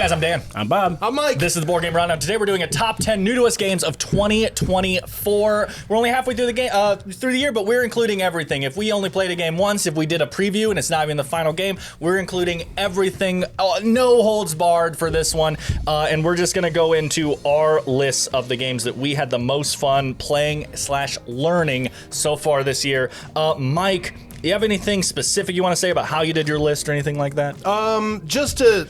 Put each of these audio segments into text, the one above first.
guys, I'm Dan. I'm Bob. I'm Mike. This is the Board Game Rundown. Today we're doing a top 10 new to us games of 2024. We're only halfway through the game, through the year, but we're including everything. If we only played a game once, if we did a preview and it's not even the final game, we're including everything. No holds barred for this one, and we're just gonna go into our list of the games that we had the most fun playing/learning so far this year. Mike, you have anything specific you want to say about how you did your list or anything like that? Just to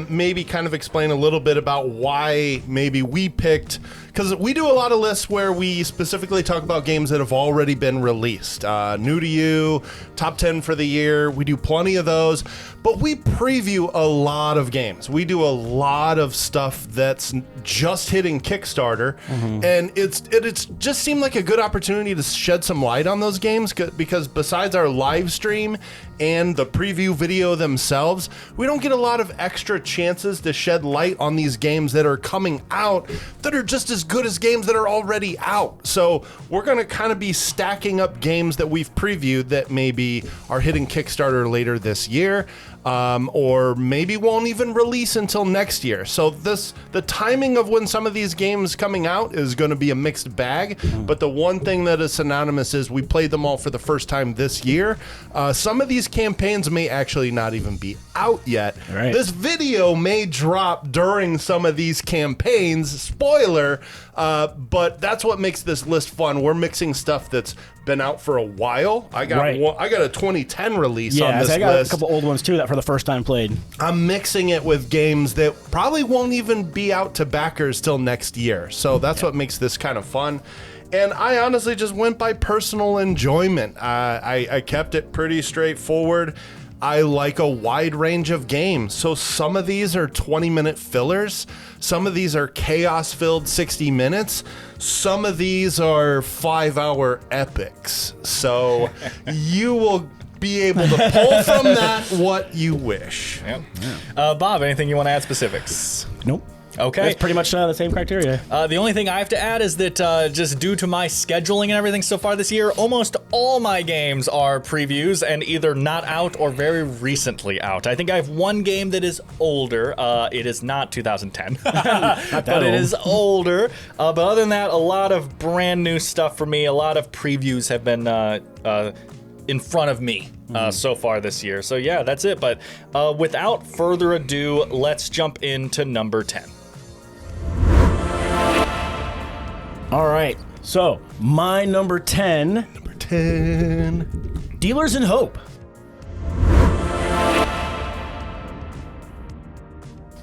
maybe kind of explain a little bit about why maybe we picked, because we do a lot of lists where we specifically talk about games that have already been released. New to you, top 10 for the year. We do plenty of those, but we preview a lot of games. We do a lot of stuff that's just hitting Kickstarter, and it's just seemed like a good opportunity to shed some light on those games, because besides our live stream and the preview video themselves, we don't get a lot of extra chances to shed light on these games that are coming out that are just as good as games that are already out. So we're going to kind of be stacking up games that we've previewed that maybe are hitting Kickstarter later this year, or maybe won't even release until next year. So the timing of when some of these games coming out is going to be a mixed bag, but the one thing that is synonymous is we played them all for the first time this year. Some of these campaigns may actually not even be out yet. Right. This video may drop during some of these campaigns, spoiler, but that's what makes this list fun. We're mixing stuff that's been out for a while. I got a 2010 release on this I got list. a couple old ones too that for the first time played. I'm mixing it with games that probably won't even be out to backers till next year. So that's what makes this kind of fun. And I honestly just went by personal enjoyment. I kept it pretty straightforward. I like a wide range of games. So some of these are 20-minute fillers. Some of these are chaos-filled 60 minutes. Some of these are 5-hour epics. So you will be able to pull from that what you wish. Yep. Bob, anything you want to add specifics? Nope. Okay. That's pretty much the same criteria. The only thing I have to add is that just due to my scheduling and everything so far this year, almost all my games are previews and either not out or very recently out. I think I have one game that is older. It is not 2010, but it is older. But other than that, a lot of brand new stuff for me. A lot of previews have been in front of me so far this year. So yeah, that's it. But without further ado, let's jump into number 10. All right. So my number 10. Number 10. Dealers in Hope.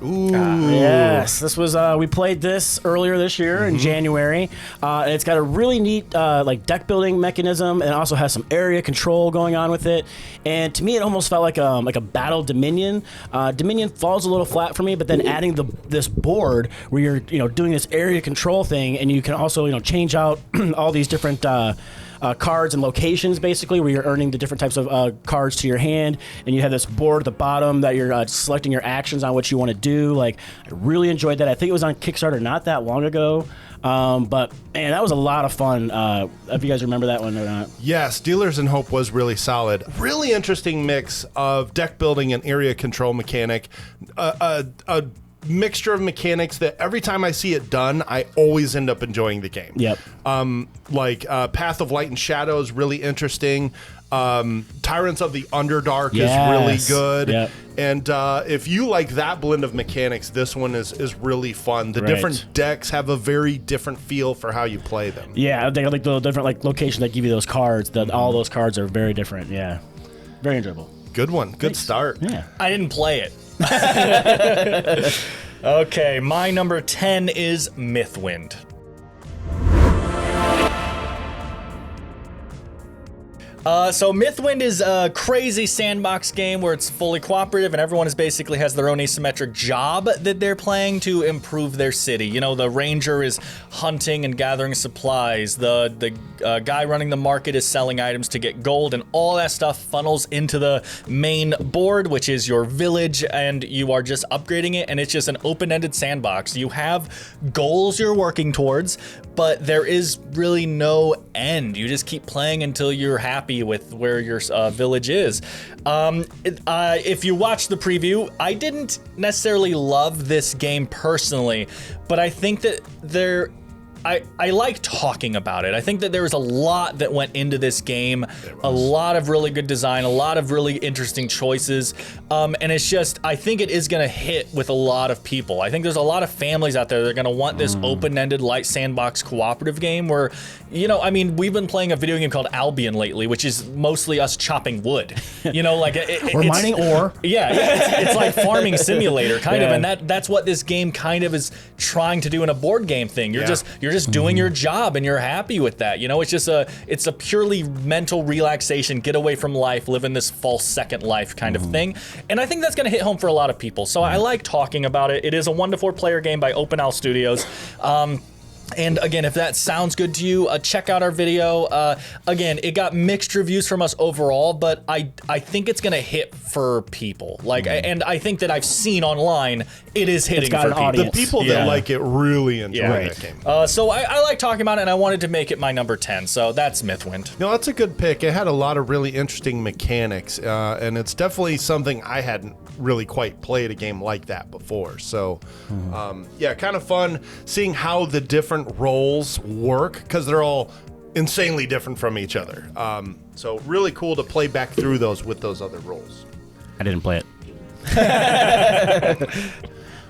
Ooh. Yes, this was we played this earlier this year in January. And it's got a really neat like deck building mechanism, and it also has some area control going on with it. And to me, it almost felt like a Battle Dominion. Dominion falls a little flat for me, but then adding this board where you're doing this area control thing, and you can also change out all these different. Cards and locations, basically, where you're earning the different types of cards to your hand, and you have this board at the bottom that you're selecting your actions on what you want to do. Like, I really enjoyed that. I think it was on Kickstarter not that long ago, but man, that was a lot of fun. If you guys remember that one or not. Yes, Dealers in Hope was really solid. Really interesting mix of deck building and area control mechanic. A mixture of mechanics that every time I see it done, I always end up enjoying the game. Yep. Path of Light and Shadow is really interesting. Tyrants of the Underdark Yes. is really good. Yep. And if you like that blend of mechanics, this one is really fun. The Right. different decks have a very different feel for how you play them. Yeah, they like the different locations that give you those cards. All those cards are very different. Yeah, very enjoyable. Good one. Good start. Yeah. I didn't play it. Okay, my number 10 is Mythwind. So Mythwind is a crazy sandbox game where it's fully cooperative and everyone basically has their own asymmetric job that they're playing to improve their city. You know, the ranger is hunting and gathering supplies. The guy running the market is selling items to get gold, and all that stuff funnels into the main board, which is your village, and you are just upgrading it, and it's just an open-ended sandbox. You have goals you're working towards, but there is really no end. You just keep playing until you're happy with where your village is. If you watch the preview, I didn't necessarily love this game personally, but I think that I like talking about it. I think that there was a lot that went into this game, a lot of really good design, a lot of really interesting choices, and it's just, I think it is going to hit with a lot of people. I think there's a lot of families out there that are going to want this open-ended, light sandbox cooperative game where, you know, I mean, we've been playing a video game called Albion lately, which is mostly us chopping wood. You know, like we're mining ore. Yeah, it's like farming simulator kind of, and that's what this game kind of is trying to do in a board game thing. You're just doing your job and you're happy with that. You know, it's a purely mental relaxation, get away from life, living this false second life kind of thing. And I think that's going to hit home for a lot of people. So I like talking about it. It is a 1 to 4 player game by Open Owl Studios. And again, if that sounds good to you, check out our video. Again, it got mixed reviews from us overall, but I think it's gonna hit for people. Like, and I think that I've seen online, it is hitting for people. The people that like it really enjoy that game. So I like talking about it, and I wanted to make it my number 10. So that's Mythwind. No, that's a good pick. It had a lot of really interesting mechanics, and it's definitely something I hadn't really quite played a game like that before. So, yeah, kind of fun seeing how the different roles work, because they're all insanely different from each other. So really cool to play back through those with those other roles. I didn't play it.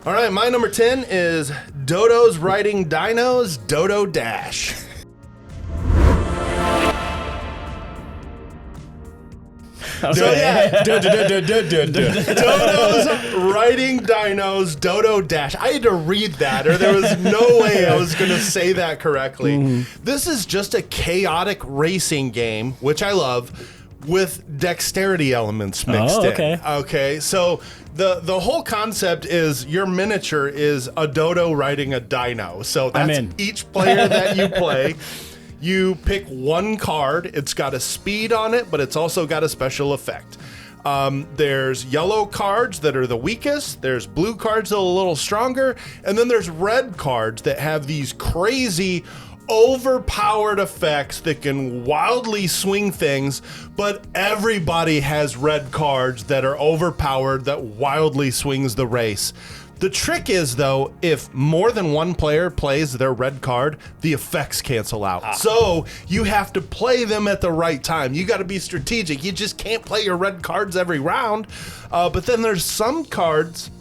All right, my number 10 is Dodo's Riding Dinos Dodo Dash. So yeah, Dodo's Riding Dinos Dodo Dash. I had to read that, or there was no way I was going to say that correctly. This is just a chaotic racing game, which I love, with dexterity elements mixed in. Okay, so the whole concept is your miniature is a dodo riding a dino. So that's each player that you play. You pick one card. It's got a speed on it, but it's also got a special effect. There's yellow cards that are the weakest. There's blue cards that are a little stronger. And then there's red cards that have these crazy, overpowered effects that can wildly swing things. But everybody has red cards that are overpowered that wildly swings the race. The trick is, though, if more than one player plays their red card, the effects cancel out. So you have to play them at the right time. You got to be strategic. You just can't play your red cards every round. But then there's some cards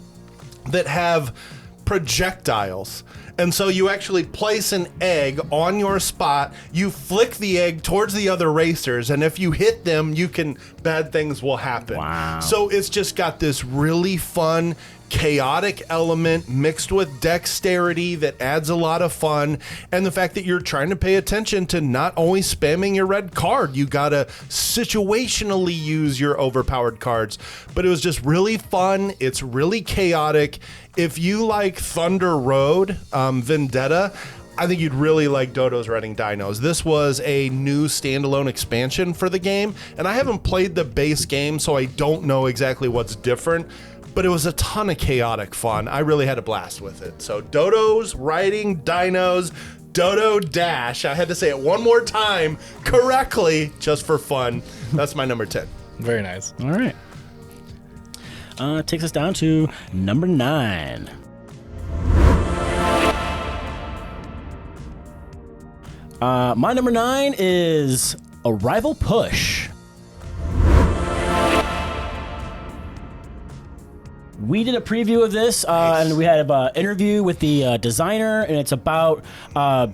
that have projectiles. And so you actually place an egg on your spot, you flick the egg towards the other racers, and if you hit them, bad things will happen. Wow. So it's just got this really fun, chaotic element mixed with dexterity that adds a lot of fun, and the fact that you're trying to pay attention to not only spamming your red card, you gotta situationally use your overpowered cards. But it was just really fun. It's really chaotic. If you like Thunder Road, Vendetta, I think you'd really like Dodo's Riding Dinos. This was a new standalone expansion for the game, and I haven't played the base game, so I don't know exactly what's different, but it was a ton of chaotic fun. I really had a blast with it. So Dodo's Riding Dinos Dodo Dash. I had to say it one more time correctly just for fun. That's my number 10. Very nice. All right. Takes us down to number 9. My number 9 is Arrival Push. We did a preview of this, and we had an interview with the designer, and it's about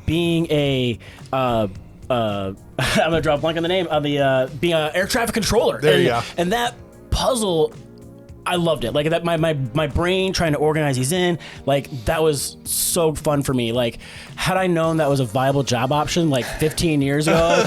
being a I'm gonna draw a blank on the name of the being an air traffic controller. There you go. And that puzzle, I loved it. Like that, my brain trying to organize these in, like that was so fun for me. Like, had I known that was a viable job option like 15 years ago,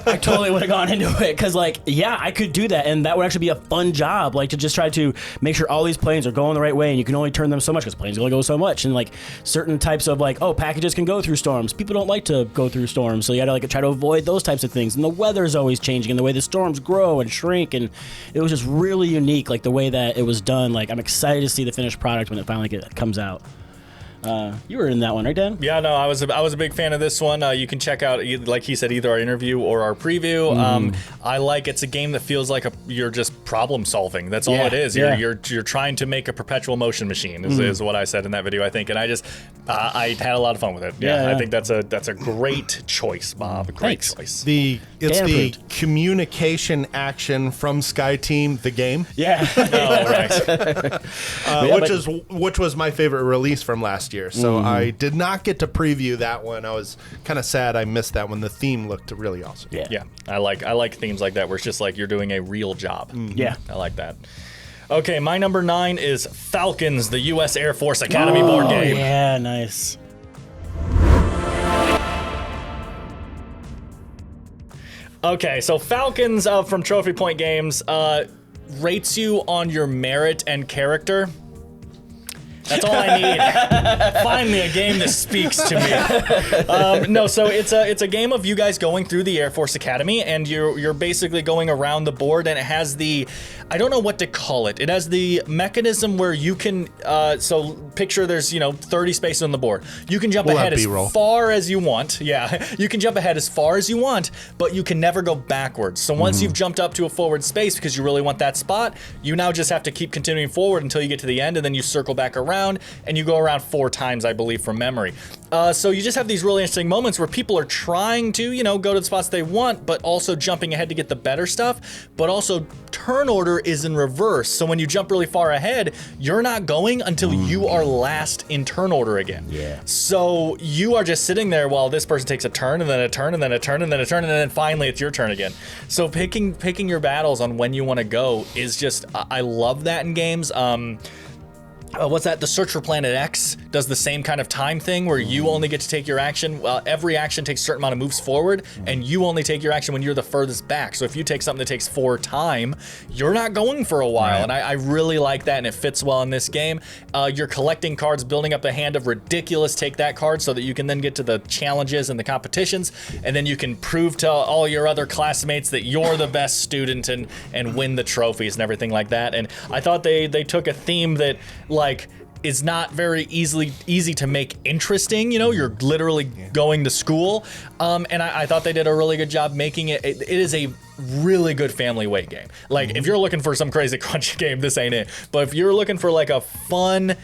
I totally would have gone into it. Because like, yeah, I could do that, and that would actually be a fun job. Like to just try to make sure all these planes are going the right way, and you can only turn them so much because planes only go so much. And like certain types of like, oh, packages can go through storms. People don't like to go through storms, so you got to like try to avoid those types of things. And the weather's always changing, and the way the storms grow and shrink, and it was just really unique. Like the way that it was done. Like I'm excited to see the finished product when it finally comes out. You were in that one, right, Dan? Yeah, no, I was a big fan of this one. You can check out, like he said, either our interview or our preview. I like it's a game that feels like you're just problem solving. That's all it is. You're trying to make a perpetual motion machine is what I said in that video, I think, and I had a lot of fun with it. Yeah, I think that's a great choice, Bob. Great choice. It's the communication action from Sky Team, the game. Yeah. Which was my favorite release from last year. So I did not get to preview that one. I was kind of sad I missed that one. The theme looked really awesome. Yeah. I like themes like that where it's just like you're doing a real job. Yeah. I like that. Okay, my number 9 is Falcons, the U.S. Air Force Academy board game. Yeah, nice. Okay, so Falcons from Trophy Point Games rates you on your merit and character. That's all I need. Finally, a game that speaks to me. So it's a game of you guys going through the Air Force Academy, and you're basically going around the board, and it has I don't know what to call it. It has the mechanism where you can, so picture there's 30 spaces on the board. You can jump ahead as far as you want. Yeah, you can jump ahead as far as you want, but you can never go backwards. So once you've jumped up to a forward space because you really want that spot, you now just have to keep continuing forward until you get to the end, and then you circle back around, and you go around 4 times, I believe, from memory. So you just have these really interesting moments where people are trying to, go to the spots they want, but also jumping ahead to get the better stuff, but also turn order is in reverse. So when you jump really far ahead, you're not going until you are last in turn order again. Yeah. So you are just sitting there while this person takes a turn, and then a turn, and then a turn, and then a turn, and then finally it's your turn again. So picking your battles on when you want to go is just, I love that in games. What's that? The Search for Planet X does the same kind of time thing where you only get to take your action. Every action takes a certain amount of moves forward, and you only take your action when you're the furthest back. So if you take something that takes 4 time, you're not going for a while. Right. And I really like that, and it fits well in this game. You're collecting cards, building up a hand of ridiculous take that card so that you can then get to the challenges and the competitions, and then you can prove to all your other classmates that you're the best student and win the trophies and everything like that. And I thought they took a theme that is not very easy to make interesting. You're literally going to school, and I thought they did a really good job making it. It is a really good family weight game. If you're looking for some crazy crunchy game, this ain't it. But if you're looking for a fun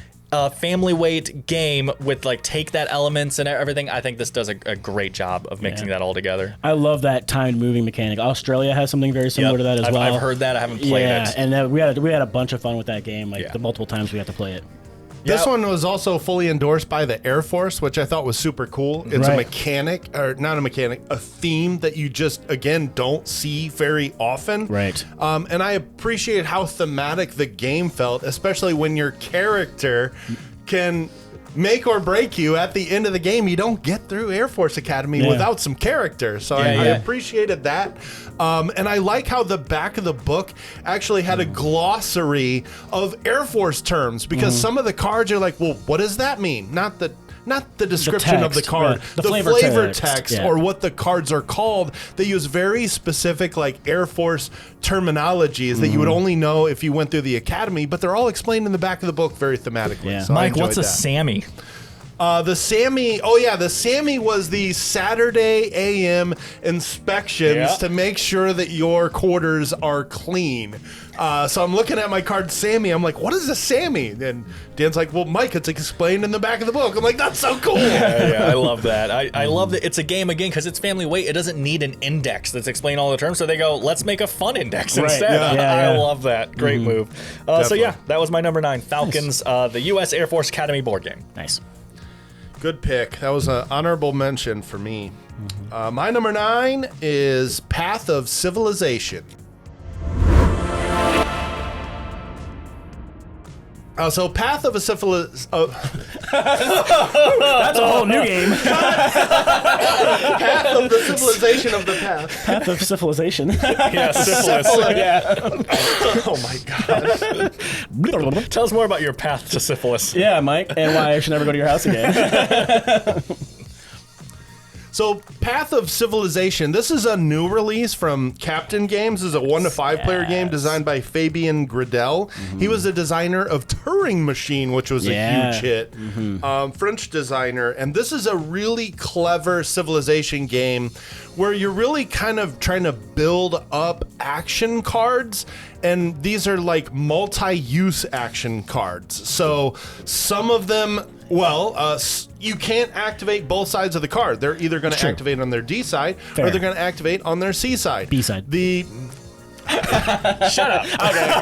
family weight game with take that elements and everything, I think this does a great job of mixing that all together. I love that timed moving mechanic. Australia has something very similar to that as well. I've heard that. I haven't played it. And we had a bunch of fun with that game. The multiple times we had to play it. This one was also fully endorsed by the Air Force, which I thought was super cool. It's a theme that you just, again, don't see very often. Right. And I appreciate how thematic the game felt, especially when your character can make or break you at the end of the game. You don't get through Air Force Academy without some character. So I appreciated that. And I like how the back of the book actually had a glossary of Air Force terms, because some of the cards are like, well, what does that mean? Not the description of the card, the flavor text or what the cards are called. They use very specific Air Force terminologies that you would only know if you went through the academy, but they're all explained in the back of the book very thematically. Yeah. So Mike, what's a SAMI? The SAMI was the Saturday AM inspections to make sure that your quarters are clean. So I'm looking at my card SAMI. I'm like, what is a SAMI? And Dan's like, well, Mike, it's explained in the back of the book. I'm like, that's so cool. Yeah, I love that. I love that it's a game, again, because it's family weight. It doesn't need an index that's explaining all the terms. So they go, let's make a fun index instead. I love that. Great move. So that was my number 9, Falcons, the U.S. Air Force Academy board game. Nice. Good pick. That was an honorable mention for me. My number 9 is Path of Civilization. So Path of a Syphilis... That's a whole new game. Path of the Civilization of the Path. Path of Civilization. Yeah, syphilis. Yeah. Oh my God. Tell us more about your path to syphilis. Yeah, Mike, and why I should never go to your house again. So, Path of Civilization. This is a new release from Captain Games. This is a 1 to 5 player game designed by Fabian Gradel. He was the designer of Turing Machine, which was a huge hit. French designer. And this is a really clever civilization game where you're really kind of trying to build up action cards. And these are like multi-use action cards. So some of them, you can't activate both sides of the card. They're either going to activate on their D side or they're going to activate on their C side. B side. Shut up. Okay.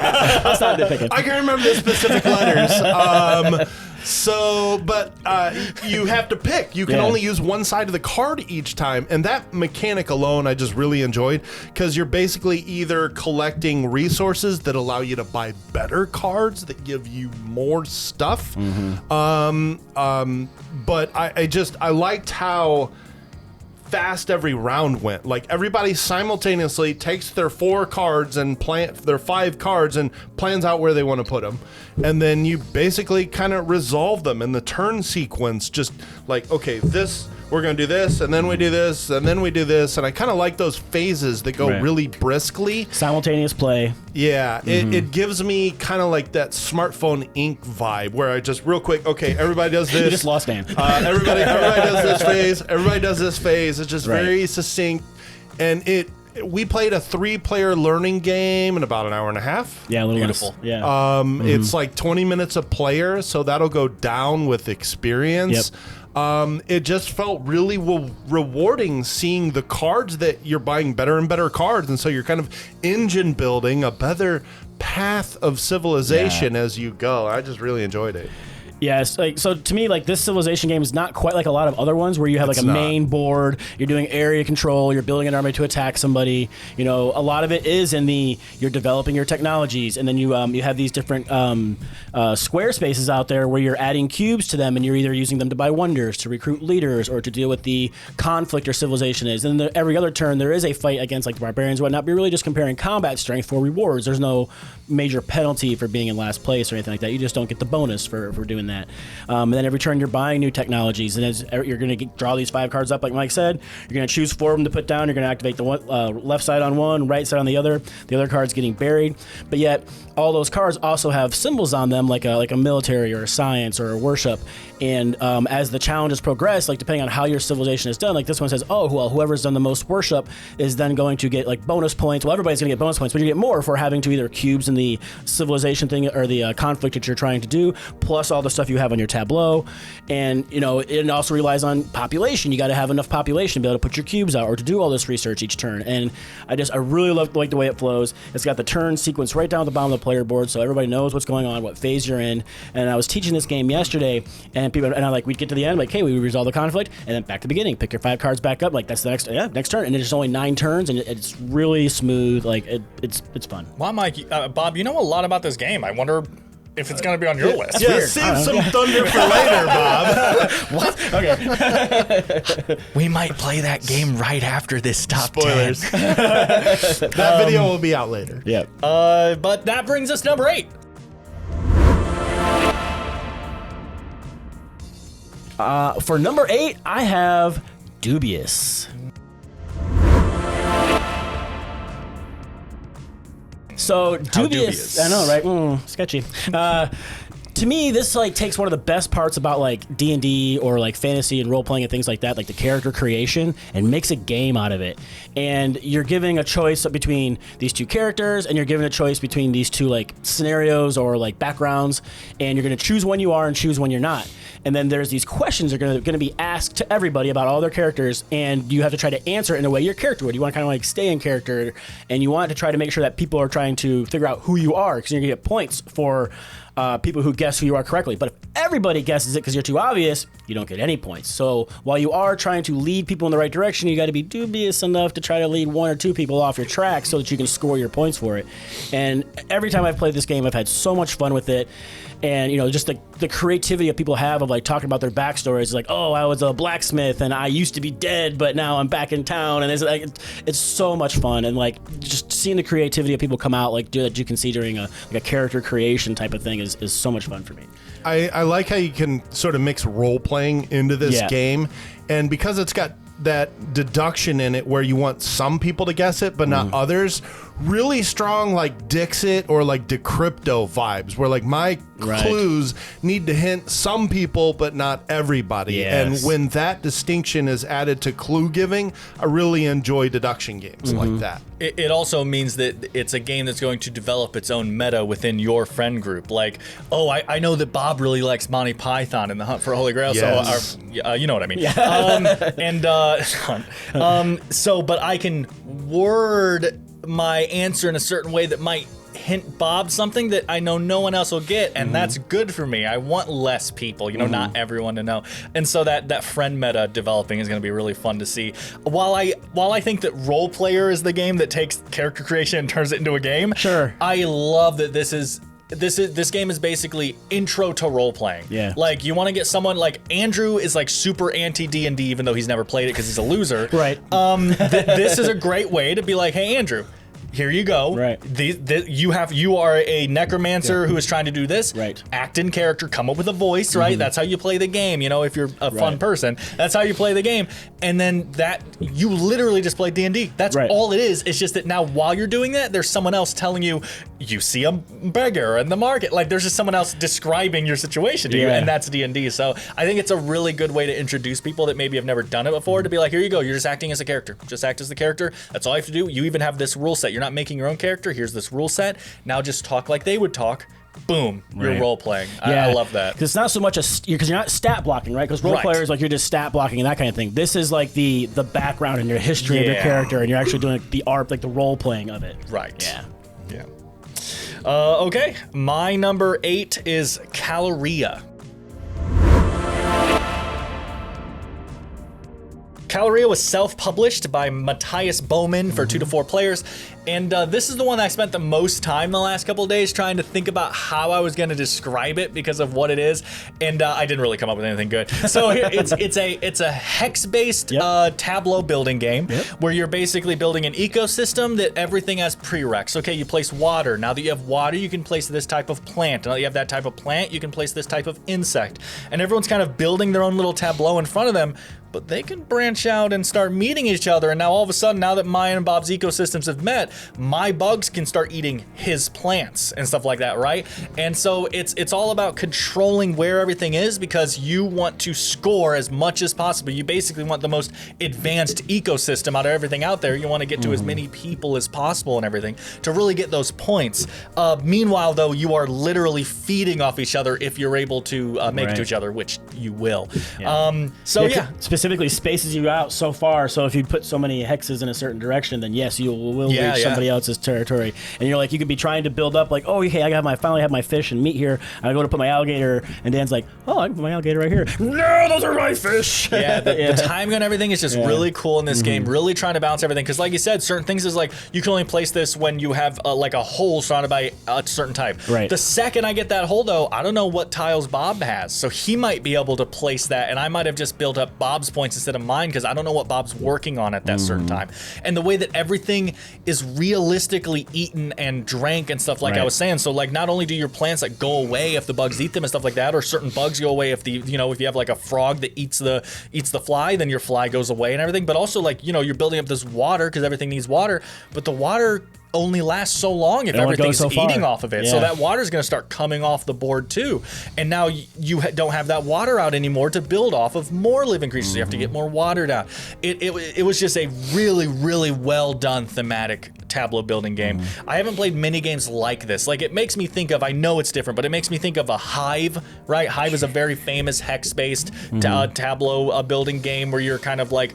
I'll stop nitpicking. I can't remember the specific letters. But you have to pick. You can only use one side of the card each time. And that mechanic alone I just really enjoyed because you're basically either collecting resources that allow you to buy better cards that give you more stuff. But I liked how fast every round went. Like everybody simultaneously takes their 4 cards and their 5 cards and plans out where they want to put them, and then you basically kind of resolve them in the turn sequence. Just like, okay, this we're gonna do this, and then we do this, and then we do this, and I kind of like those phases that go really briskly. Simultaneous play. Yeah, it gives me kind of like that smartphone ink vibe where I just real quick, okay, everybody does this. You just lost Dan. Everybody does this phase. Everybody does this phase. It's just very succinct, and we played a 3-player learning game in about an hour and a half. Yeah, a little Beautiful. less. Yeah. It's like 20 minutes a player, so that'll go down with experience. It just felt really rewarding seeing the cards that you're buying better and better cards, and so you're kind of engine building a better path of civilization as you go. I just really enjoyed it. Yes, so to me, like this Civilization game is not quite like a lot of other ones where you have like a main board, you're doing area control, you're building an army to attack somebody. You know, a lot of it is in you're developing your technologies, and then you have these different square spaces out there where you're adding cubes to them, and you're either using them to buy wonders, to recruit leaders, or to deal with the conflict your civilization is. And every other turn there is a fight against like the barbarians and whatnot. But you're really just comparing combat strength for rewards. There's no major penalty for being in last place or anything like that. You just don't get the bonus for doing that. And then every turn you're buying new technologies, and as you're going to draw these 5 cards up, like Mike said, you're going to choose 4 of them to put down. You're going to activate the one, left side on one, right side on the other. The other card's getting buried, but yet all those cards also have symbols on them, like a military or a science or a worship. And as the challenges progress, like depending on how your civilization is done, like this one says, oh, well, whoever's done the most worship is then going to get like bonus points. Well, everybody's going to get bonus points, but you get more for having to either cubes in the civilization thing or the conflict that you're trying to do, plus all the stuff you have on your tableau. And, you know, it also relies on population. You got to have enough population to be able to put your cubes out or to do all this research each turn. And I really like the way it flows. It's got the turn sequence right down at the bottom of the player board, so everybody knows what's going on, what phase you're in. And I was teaching this game yesterday, and we'd get to the end, like, hey, we resolve the conflict, and then back to the beginning, pick your 5 cards back up, like that's the next turn, and it's only 9 turns, and it's really smooth, like it's fun. Wow, Mike, Bob, you know a lot about this game. I wonder if it's going to be on your list. Yeah, save some thunder for later, Bob. What? Okay. We might play that game right after this top Spoilers. 10. That video will be out later. Yeah. But that brings us to number 8. For number 8, I have Dubious. So dubious. I know, right? Sketchy. To me, this like takes one of the best parts about like D&D or like fantasy and role playing and things like that, like the character creation, and makes a game out of it. And you're giving a choice between these 2 characters, and you're giving a choice between these 2 like scenarios or like backgrounds, and you're going to choose when you are and choose when you're not. And then there's these questions that are going to be asked to everybody about all their characters, and you have to try to answer it in a way your character would. You want to kind of like stay in character, and you want to try to make sure that people are trying to figure out who you are, because you're going to get points for people who guess who you are correctly. But if everybody guesses it because you're too obvious, you don't get any points. So while you are trying to lead people in the right direction, you got to be dubious enough to try to lead 1 or 2 people off your track so that you can score your points for it. And every time I've played this game, I've had so much fun with it. And, you know, just the creativity that people have of like talking about their backstories, like, oh, I was a blacksmith and I used to be dead, but now I'm back in town. And it's like, it's so much fun. And like just seeing the creativity of people come out, like that you can see during a character creation type of thing is so much fun for me. I like how you can sort of mix role playing into this game, and because it's got that deduction in it where you want some people to guess it but not others. Really strong like Dixit or like Decrypto vibes where like my clues need to hint some people but not everybody. Yes. And when that distinction is added to clue giving, I really enjoy deduction games like that. It also means that it's a game that's going to develop its own meta within your friend group. Like, oh, I know that Bob really likes Monty Python in the Hunt for Holy Grail, Yes. so you know what I mean. But I can word my answer in a certain way that might hint Bob something that I know no one else will get, and that's good for me. I want less people, not everyone to know. And so that friend meta developing is going to be really fun to see. While I think that Role Player is the game that takes character creation and turns it into a game, Sure. I love that this game is basically intro to role playing. Yeah. Like you want to get someone like Andrew is like super anti D&D even though he's never played it because he's a loser. Right. This is a great way to be like, hey Andrew, here you go. Right. You are a necromancer who is trying to do this. Right. Act in character, come up with a voice, right? That's how you play the game. If you're a fun person, that's how you play the game. And then you literally just play D&D. That's all it is. It's just that now while you're doing that, there's someone else telling you see a beggar in the market. Like there's just someone else describing your situation to you, and that's D&D. So I think it's a really good way to introduce people that maybe have never done it before to be like, here you go. You're just acting as a character. Just act as the character. That's all you have to do. You even have this rule set. You're not making your own character. Here's this rule set. Now just talk like they would talk. Boom, you're role playing. I love that. Because it's not so much because you're not stat blocking, right? Because role players like you're just stat blocking and that kind of thing. This is like the background and your history of your character, and you're actually doing the art, like the role playing of it. Right. Yeah. Okay, my number 8 is Caloria. Caloria was self-published by Matthias Bowman for 2 to 4 players, and this is the one I spent the most time the last couple of days trying to think about how I was going to describe it because of what it is, and I didn't really come up with anything good. So it's a hex-based tableau building game where you're basically building an ecosystem that everything has prereqs. Okay, you place water. Now that you have water, you can place this type of plant. Now that you have that type of plant, you can place this type of insect, and everyone's kind of building their own little tableau in front of them. But they can branch out and start meeting each other. And now all of a sudden, now that mine and Bob's ecosystems have met, my bugs can start eating his plants and stuff like that, right? And so it's all about controlling where everything is because you want to score as much as possible. You basically want the most advanced ecosystem out of everything out there. You want to get to as many people as possible and everything to really get those points. Meanwhile, though, you are literally feeding off each other if you're able to make it to each other, which you will. Specifically spaces you out so far, so if you put so many hexes in a certain direction, then yes, you will reach somebody else's territory. And you're like, you could be trying to build up like, oh, hey, I finally have my fish and meat here. I go to put my alligator, and Dan's like, oh, I can put my alligator right here. No, those are my fish. The timing on everything is just really cool in this game. Really trying to balance everything because, like you said, certain things is like you can only place this when you have like a hole surrounded by a certain type. Right. The second I get that hole, though, I don't know what tiles Bob has, so he might be able to place that, and I might have just built up Bob's points instead of mine because I don't know what Bob's working on at that certain time. And the way that everything is realistically eaten and drank and stuff like I was saying. So like not only do your plants like go away if the bugs eat them and stuff like that, or certain bugs go away if if you have like a frog that eats the fly, then your fly goes away and everything. But also like, you're building up this water because everything needs water, but the water only lasts so long if everything's eating off of it. So that water is going to start coming off the board too. And now you don't have that water out anymore to build off of more living creatures. You have to get more water down. It was just a really, really well done thematic tableau building game. I haven't played many games like this. Like it makes me think of, I know it's different, but it makes me think of a Hive, right? Hive is a very famous hex-based tableau building game where you're kind of like,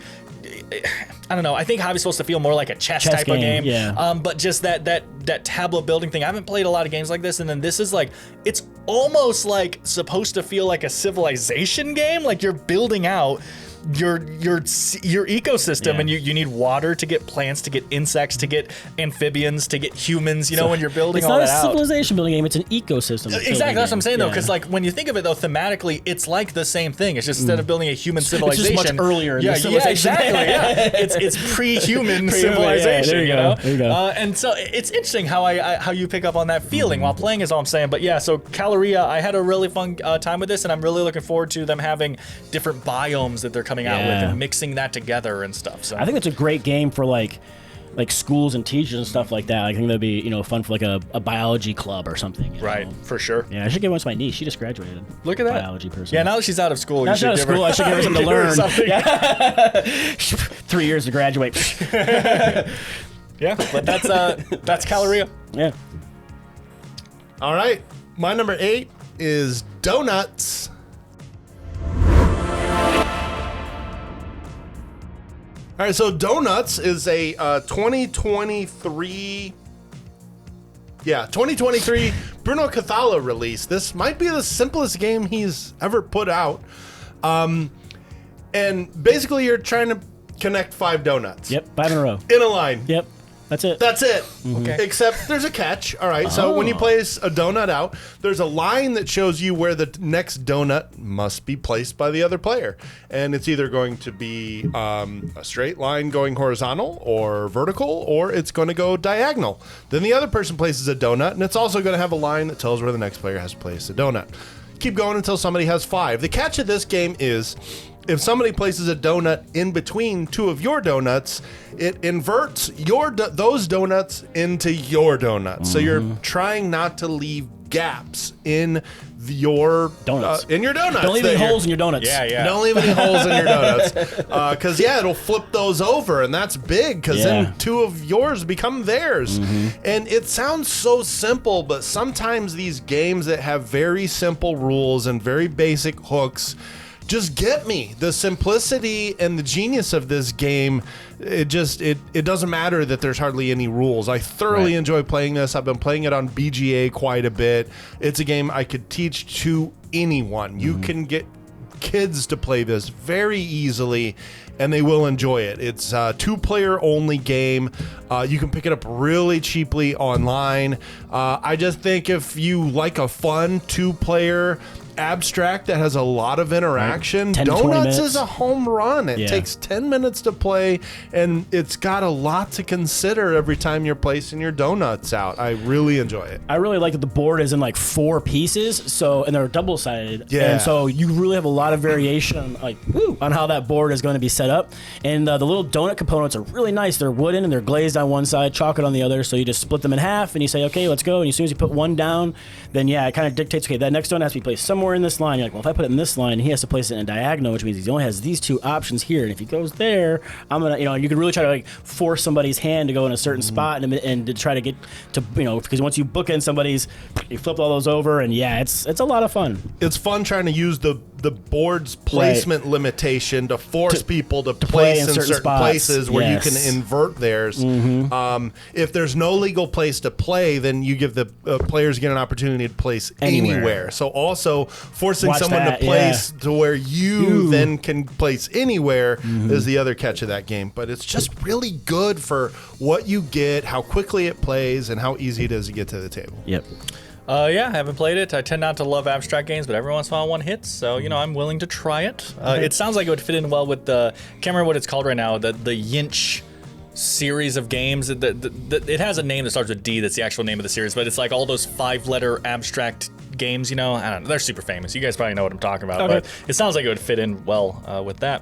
I don't know. I think Hive is supposed to feel more like a chess type of game. Yeah. But just that tableau building thing. I haven't played a lot of games like this, and then this is like, it's almost like supposed to feel like a Civilization game. Like you're building out your ecosystem, and you need water to get plants, to get insects, to get amphibians, to get humans, when you're building all that out. It's not a civilization building game, it's an ecosystem. Exactly, that's what I'm saying though, because like when you think of it though, thematically, it's like the same thing. It's just instead of building a human civilization, it's just much earlier in the civilization. Exactly, it's pre-human civilization, there you go. And so it's interesting how you pick up on that feeling while playing is all I'm saying. But yeah, so Caloria, I had a really fun time with this, and I'm really looking forward to them having different biomes that they're coming coming out with Yeah. and mixing that together and stuff. So I think it's a great game for like schools and teachers and stuff like that. I think that'd be fun for like a biology club or something. you right, know? for sure. Yeah, I should give one to my niece. She just graduated. Look at that. Biology person. Yeah, now that she's out of school, Now you she's out should of give her school, I should give her something to give her learn. something. Yeah. 3 years to graduate. Yeah, but that's Caloria. Yeah. All right. My number 8 is Donuts. All right, so Donuts is a 2023 Bruno Cathala release. This might be the simplest game he's ever put out. And basically you're trying to connect 5 donuts. Yep. 5 in a row. In a line. Yep. That's it. That's it. Okay. Except there's a catch. All right. So when you place a donut out, there's a line that shows you where the next donut must be placed by the other player. And it's either going to be a straight line going horizontal or vertical, or it's going to go diagonal. Then the other person places a donut, and it's also going to have a line that tells where the next player has to place a donut. Keep going until somebody has 5. The catch of this game is if somebody places a donut in between 2 of your donuts, it inverts those donuts into your donuts. So you're trying not to leave gaps in your Donuts. in your donuts. Don't leave any holes in your donuts. Yeah. Don't leave any holes in your donuts, because it'll flip those over, and that's big. Because Yeah. then 2 of yours become theirs, and it sounds so simple, but sometimes these games that have very simple rules and very basic hooks just get me. The simplicity and the genius of this game, it doesn't matter that there's hardly any rules. I thoroughly enjoy playing this. I've been playing it on BGA quite a bit. It's a game I could teach to anyone. You can get kids to play this very easily, and they will enjoy it. It's a 2-player only game. You can pick it up really cheaply online. I just think if you like a fun 2-player abstract that has a lot of interaction, 10 to 20 Donuts minutes. is a home run. It Yeah. takes 10 minutes to play, and it's got a lot to consider every time you're placing your donuts out. I really enjoy it. I really like that the board is in like 4 pieces, and they're double-sided. Yeah. And so you really have a lot of variation on how that board is going to be set up. And the little donut components are really nice. They're wooden and they're glazed on one side, chocolate on the other. So you just split them in half and you say, okay, let's go. And as soon as you put one down, then it kind of dictates, okay, that next donut has to be placed somewhere in this line. You're like, well, if I put it in this line, he has to place it in a diagonal, which means he only has these 2 options here. And if he goes there, I'm going to, and you can really try to force somebody's hand to go in a certain spot and to try to get to, because once you bookend somebody's, you flip all those over, and it's a lot of fun. It's fun trying to use the board's placement limitation to force people to play place in in certain certain spots. places where you Yes. can invert theirs. If there's no legal place to play, then you give the players get an opportunity to place anywhere. So also forcing Watch someone that, to place to where you then can place anywhere Mm-hmm. is the other catch of that game. But it's just really good for what you get, how quickly it plays, and how easy it is to get to the table. Yep. Yeah, I haven't played it. I tend not to love abstract games, but every once in a while one hits, so I'm willing to try it. It sounds like it would fit in well with the, can't remember what it's called right now, the Yinch series of games. It has a name that starts with D. That's the actual name of the series, but it's like all those 5-letter abstract games. I don't know. They're super famous. You guys probably know what I'm talking about. Okay. But it sounds like it would fit in well with that.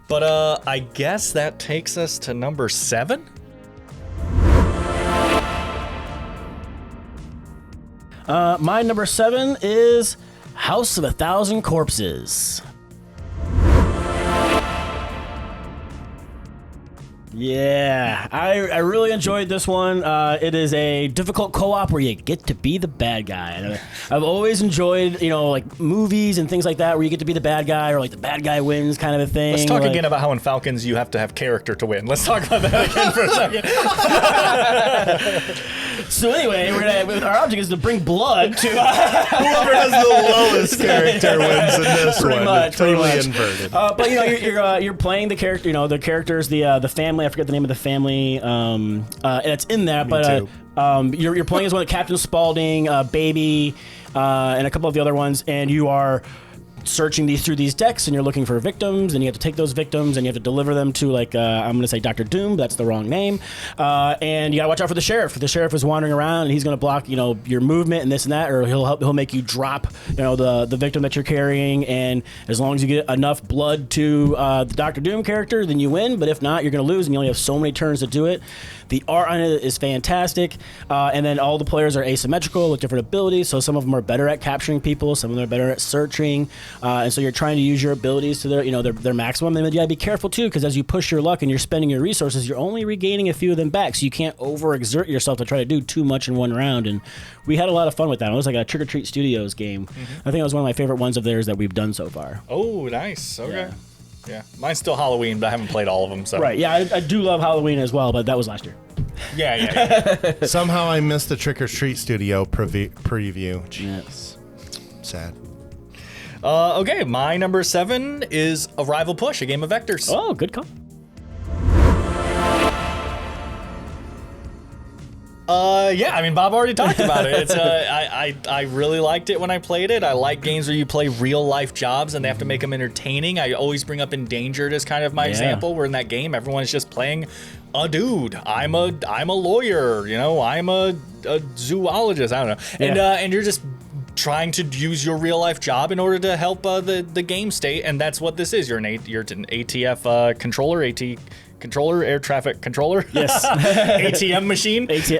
But I guess that takes us to number 7. My number 7 is House of a Thousand Corpses. Yeah, I really enjoyed this one. It is a difficult co-op where you get to be the bad guy. And I've always enjoyed, like movies and things like that where you get to be the bad guy or like the bad guy wins kind of a thing. Let's talk like, again about how in Falcons you have to have character to win. Let's talk about that again for a second. So anyway, our object is to bring blood to. Whoever has the lowest character wins in this Pretty one. much, It's totally pretty much. inverted. But you're playing the character. The characters, the family. I forget the name of the family. And it's in there. too. You're playing as one of Captain Spaulding, Baby, and a couple of the other ones, and you are searching through these decks, and you're looking for victims, and you have to take those victims and you have to deliver them to, like, I'm going to say Dr. Doom, but that's the wrong name. And you got to watch out for the sheriff. The sheriff is wandering around, and he's going to block, your movement and this and that, or he'll make you drop, the victim that you're carrying. And as long as you get enough blood to the Dr. Doom character, then you win. But if not, you're going to lose, and you only have so many turns to do it. The art on it is fantastic, and then all the players are asymmetrical with different abilities. So some of them are better at capturing people, some of them are better at searching, and so you're trying to use your abilities to their maximum. And you gotta be careful too, because as you push your luck and you're spending your resources, you're only regaining a few of them back. So you can't overexert yourself to try to do too much in one round. And we had a lot of fun with that. It was like a Trick or Treat Studios game. I think it was one of my favorite ones of theirs that we've done so far. Oh, nice. Okay. Yeah. Mine's still Halloween, but I haven't played all of them. So. Right. Yeah, I do love Halloween as well, but that was last year. Yeah. Somehow I missed the Trick or Treat Studio preview. Yes. Sad. Okay, my number 7 is Arrival Push, a game of vectors. Oh, good call. Yeah, I mean, Bob already talked about it. It's I really liked it when I played it. I like games where you play real life jobs and they have to make them entertaining. I always bring up Endangered as kind of my example, where in that game everyone is just playing a dude. I'm a lawyer, I'm a zoologist. I don't know, and you're just trying to use your real life job in order to help the game state, and that's what this is. You're an ATF controller, air traffic controller. Yes. ATM machine. ATC.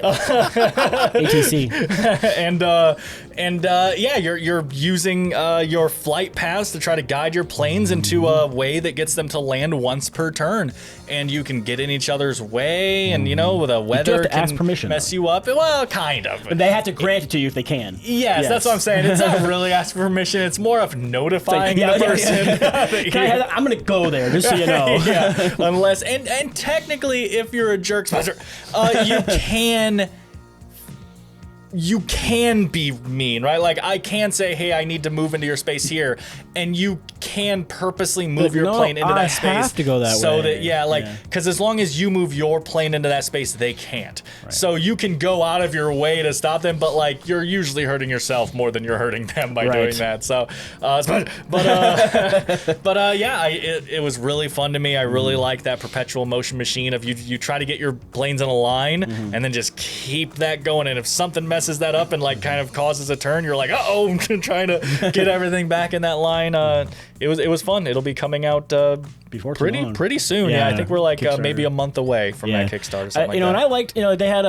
and you're using your flight paths to try to guide your planes into a way that gets them to land once per turn, and you can get in each other's way, and with the weather to can ask permission, mess you up. Well, kind of. But they have to grant it to you if they can. Yes, that's what I'm saying. It's not really ask for permission. It's more of notifying the person. I'm going to go there, just so you know. Unless and technically, if you're a jerk Spencer, you can be mean, right? Like, I can say, hey, I need to move into your space here, and you can purposely move your plane into that space. I have to go that way. Because as long as you move your plane into that space, they can't. Right. So you can go out of your way to stop them, but like, you're usually hurting yourself more than you're hurting them by doing that. So, it was really fun to me. I really like that perpetual motion machine of you try to get your planes in a line and then just keep that going. And if something messes that up and like kind of causes a turn, you're like, uh-oh, trying to get everything back in that line. It was fun. It'll be coming out before pretty soon. Yeah, I think we're like maybe a month away from that Kickstarter. Something and I liked, they had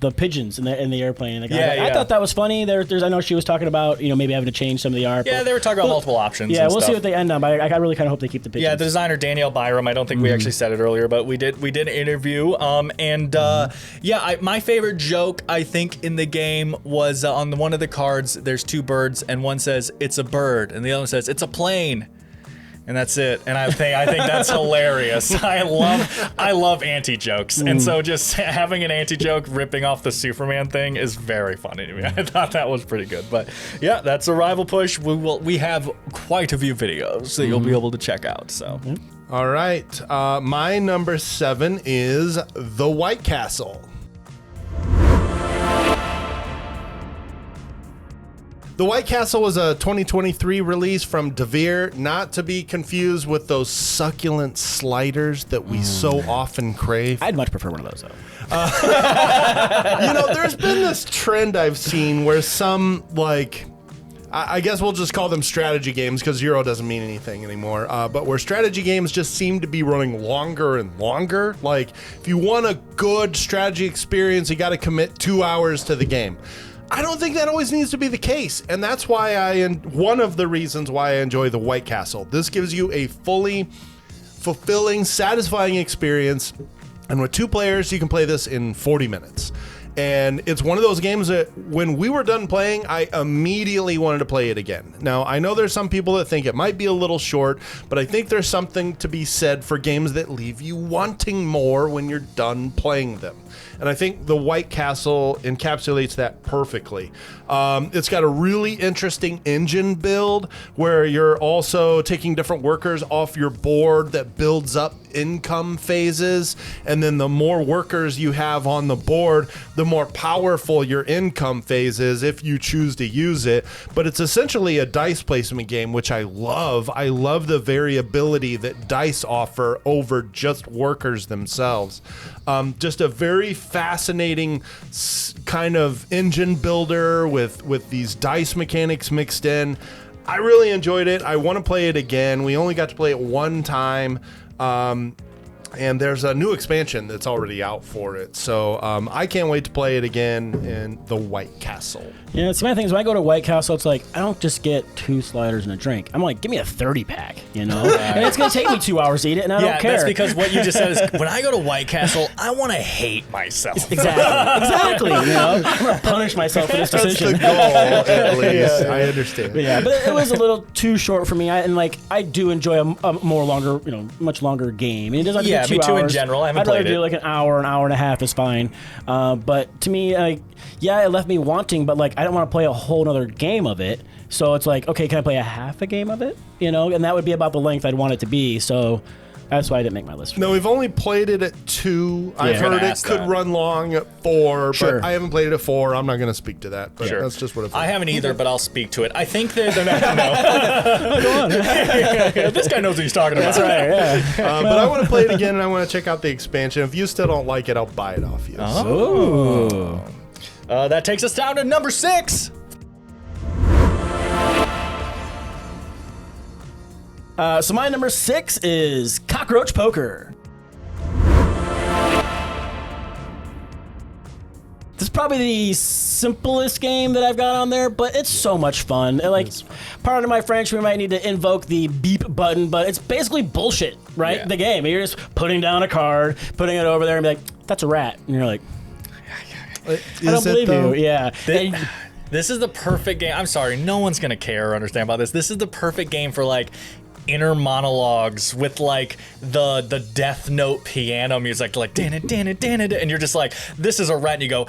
they pigeons in the airplane. I thought that was funny. I know she was talking about maybe having to change some of the art. Yeah, they were talking about multiple options. Yeah, we'll see what they end on. But I really kind of hope they keep the pigeons. Yeah, the designer Danielle Byram. I don't think we actually said it earlier, but we did interview. My favorite joke I think in the game was on one of the cards. There's two birds, and one says it's a bird, and the other one says it's a plane. And that's it. And I think that's hilarious. I love anti-jokes. And so just having an anti-joke ripping off the Superman thing is very funny to me. I thought that was pretty good. But yeah, that's Arrival Push. We have quite a few videos that you'll be able to check out. So all right. My number 7 is The White Castle. The White Castle was a 2023 release from Devir, not to be confused with those succulent sliders that we so often crave. I'd much prefer one of those, though. There's been this trend I've seen where some, I guess we'll just call them strategy games because Euro doesn't mean anything anymore, but where strategy games just seem to be running longer and longer. Like, if you want a good strategy experience, you got to commit 2 hours to the game. I don't think that always needs to be the case, and that's why one of the reasons why I enjoy The White Castle. This gives you a fully fulfilling, satisfying experience, and with 2 players, you can play this in 40 minutes. And it's one of those games that when we were done playing, I immediately wanted to play it again. Now, I know there's some people that think it might be a little short, but I think there's something to be said for games that leave you wanting more when you're done playing them. And I think The White Castle encapsulates that perfectly. It's got a really interesting engine build where you're also taking different workers off your board that builds up income phases, and then the more workers you have on the board, the more powerful your income phase is if you choose to use it. But it's essentially a dice placement game, which I love. I love the variability that dice offer over just workers themselves. Just a very fascinating kind of engine builder with these dice mechanics mixed in. I really enjoyed it. I want to play it again. We only got to play it one time. And there's a new expansion that's already out for it. So I can't wait to play it again in the White Castle. Yeah, see, my thing is when I go to White Castle, it's like I don't just get 2 sliders and a drink. I'm like, give me a 30-pack, you know? And it's going to take me 2 hours to eat it, and I don't care. That's because what you just said is when I go to White Castle, I want to hate myself. Exactly. You know? I'm going to punish myself for this decision. That's the goal, at least. I understand. But yeah, but it was a little too short for me. I do enjoy a more longer, much longer game. And it doesn't have to be 2 me too hours. in general. I haven't I'd rather played do it. like an hour and a half is fine. But to me, it left me wanting, but like I don't want to play a whole other game of it. So it's like, okay, can I play a half a game of it? And that would be about the length I'd want it to be. So that's why I didn't make my list. No, we've only played it at 2. I've heard it could run long at 4, Sure. but I haven't played it at 4. I'm not going to speak to that, but Sure. that's just what I've heard. I haven't either, but I'll speak to it. I think that they're not. Go on. This guy knows what he's talking about. That's right. Yeah. But I want to play it again, and I want to check out the expansion. If you still don't like it, I'll buy it off you. Ooh. That takes us down to number 6. So my number 6 is Cockroach Poker. This is probably the simplest game that I've got on there, but it's so much fun. Part of my French, we might need to invoke the beep button, but it's basically bullshit, right? Yeah. The game. You're just putting down a card, putting it over there, and be like, that's a rat. And you're like, I don't believe you. Yeah. This is the perfect game. I'm sorry, no one's gonna care or understand about this. This is the perfect game for like inner monologues with like the Death Note piano music, like dan it, and you're just like, this is a rat, and you go,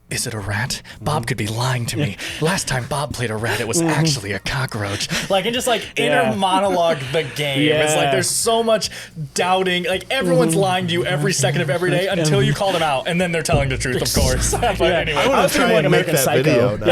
is it a rat? Bob could be lying to me. Last time Bob played a rat, it was actually a cockroach. Like, and just like inner monologue the game. It's like there's so much doubting. Like everyone's lying to you every second of every day until you call them out, and then they're telling the truth, of course. But anyway, I want to try and make American that Psycho. video now.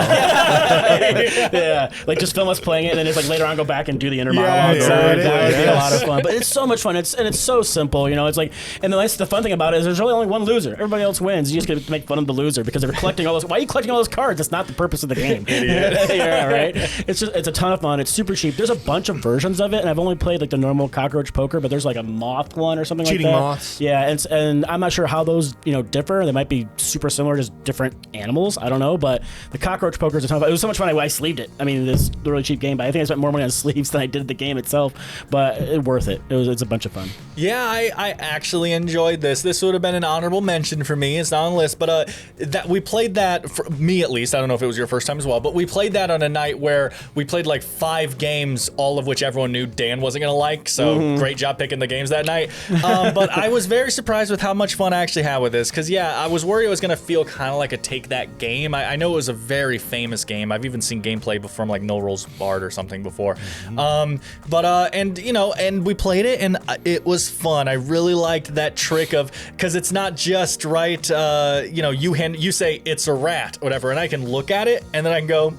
Yeah, like just film us playing it, and then it's like later on go back and do the inner Yeah, monologue. yeah, That yeah, would be a yes. lot of fun. But it's so much fun. It's so simple. It's like, and the fun thing about it is there's really only one loser. Everybody else wins. You just get to make fun of the loser because they're collecting all those. Why are you collecting all those cards? That's not the purpose of the game. Yeah, right. It's a ton of fun. It's super cheap. There's a bunch of versions of it, and I've only played like the normal Cockroach Poker, but there's like a moth one or something Cheating like that. moths. Yeah, and I'm not sure how those differ. They might be super similar, just different animals. I don't know, but the Cockroach Poker is a ton of fun. It was so much fun. I sleeved it. I mean, it's a really cheap game, but I think I spent more money on sleeves than I did the game itself. But it's worth it. It's a bunch of fun. yeah, I actually enjoyed this. This would have been an honorable mention for me. It's not on the list, but that we played that, for me at least. I don't know if it was your first time as well, but we played that on a night where we played like 5 games, all of which everyone knew Dan wasn't gonna like. So great job picking the games that night. But I was very surprised with how much fun I actually had with this, because I was worried it was gonna feel kind of like a Take That game. I know it was a very famous game. I've even seen gameplay from like No Rules Barred or something before. And we played it, and it was fun. I really liked that trick of, because it's not just right. You say it's a rat, whatever, and I can look at it, and then I can go,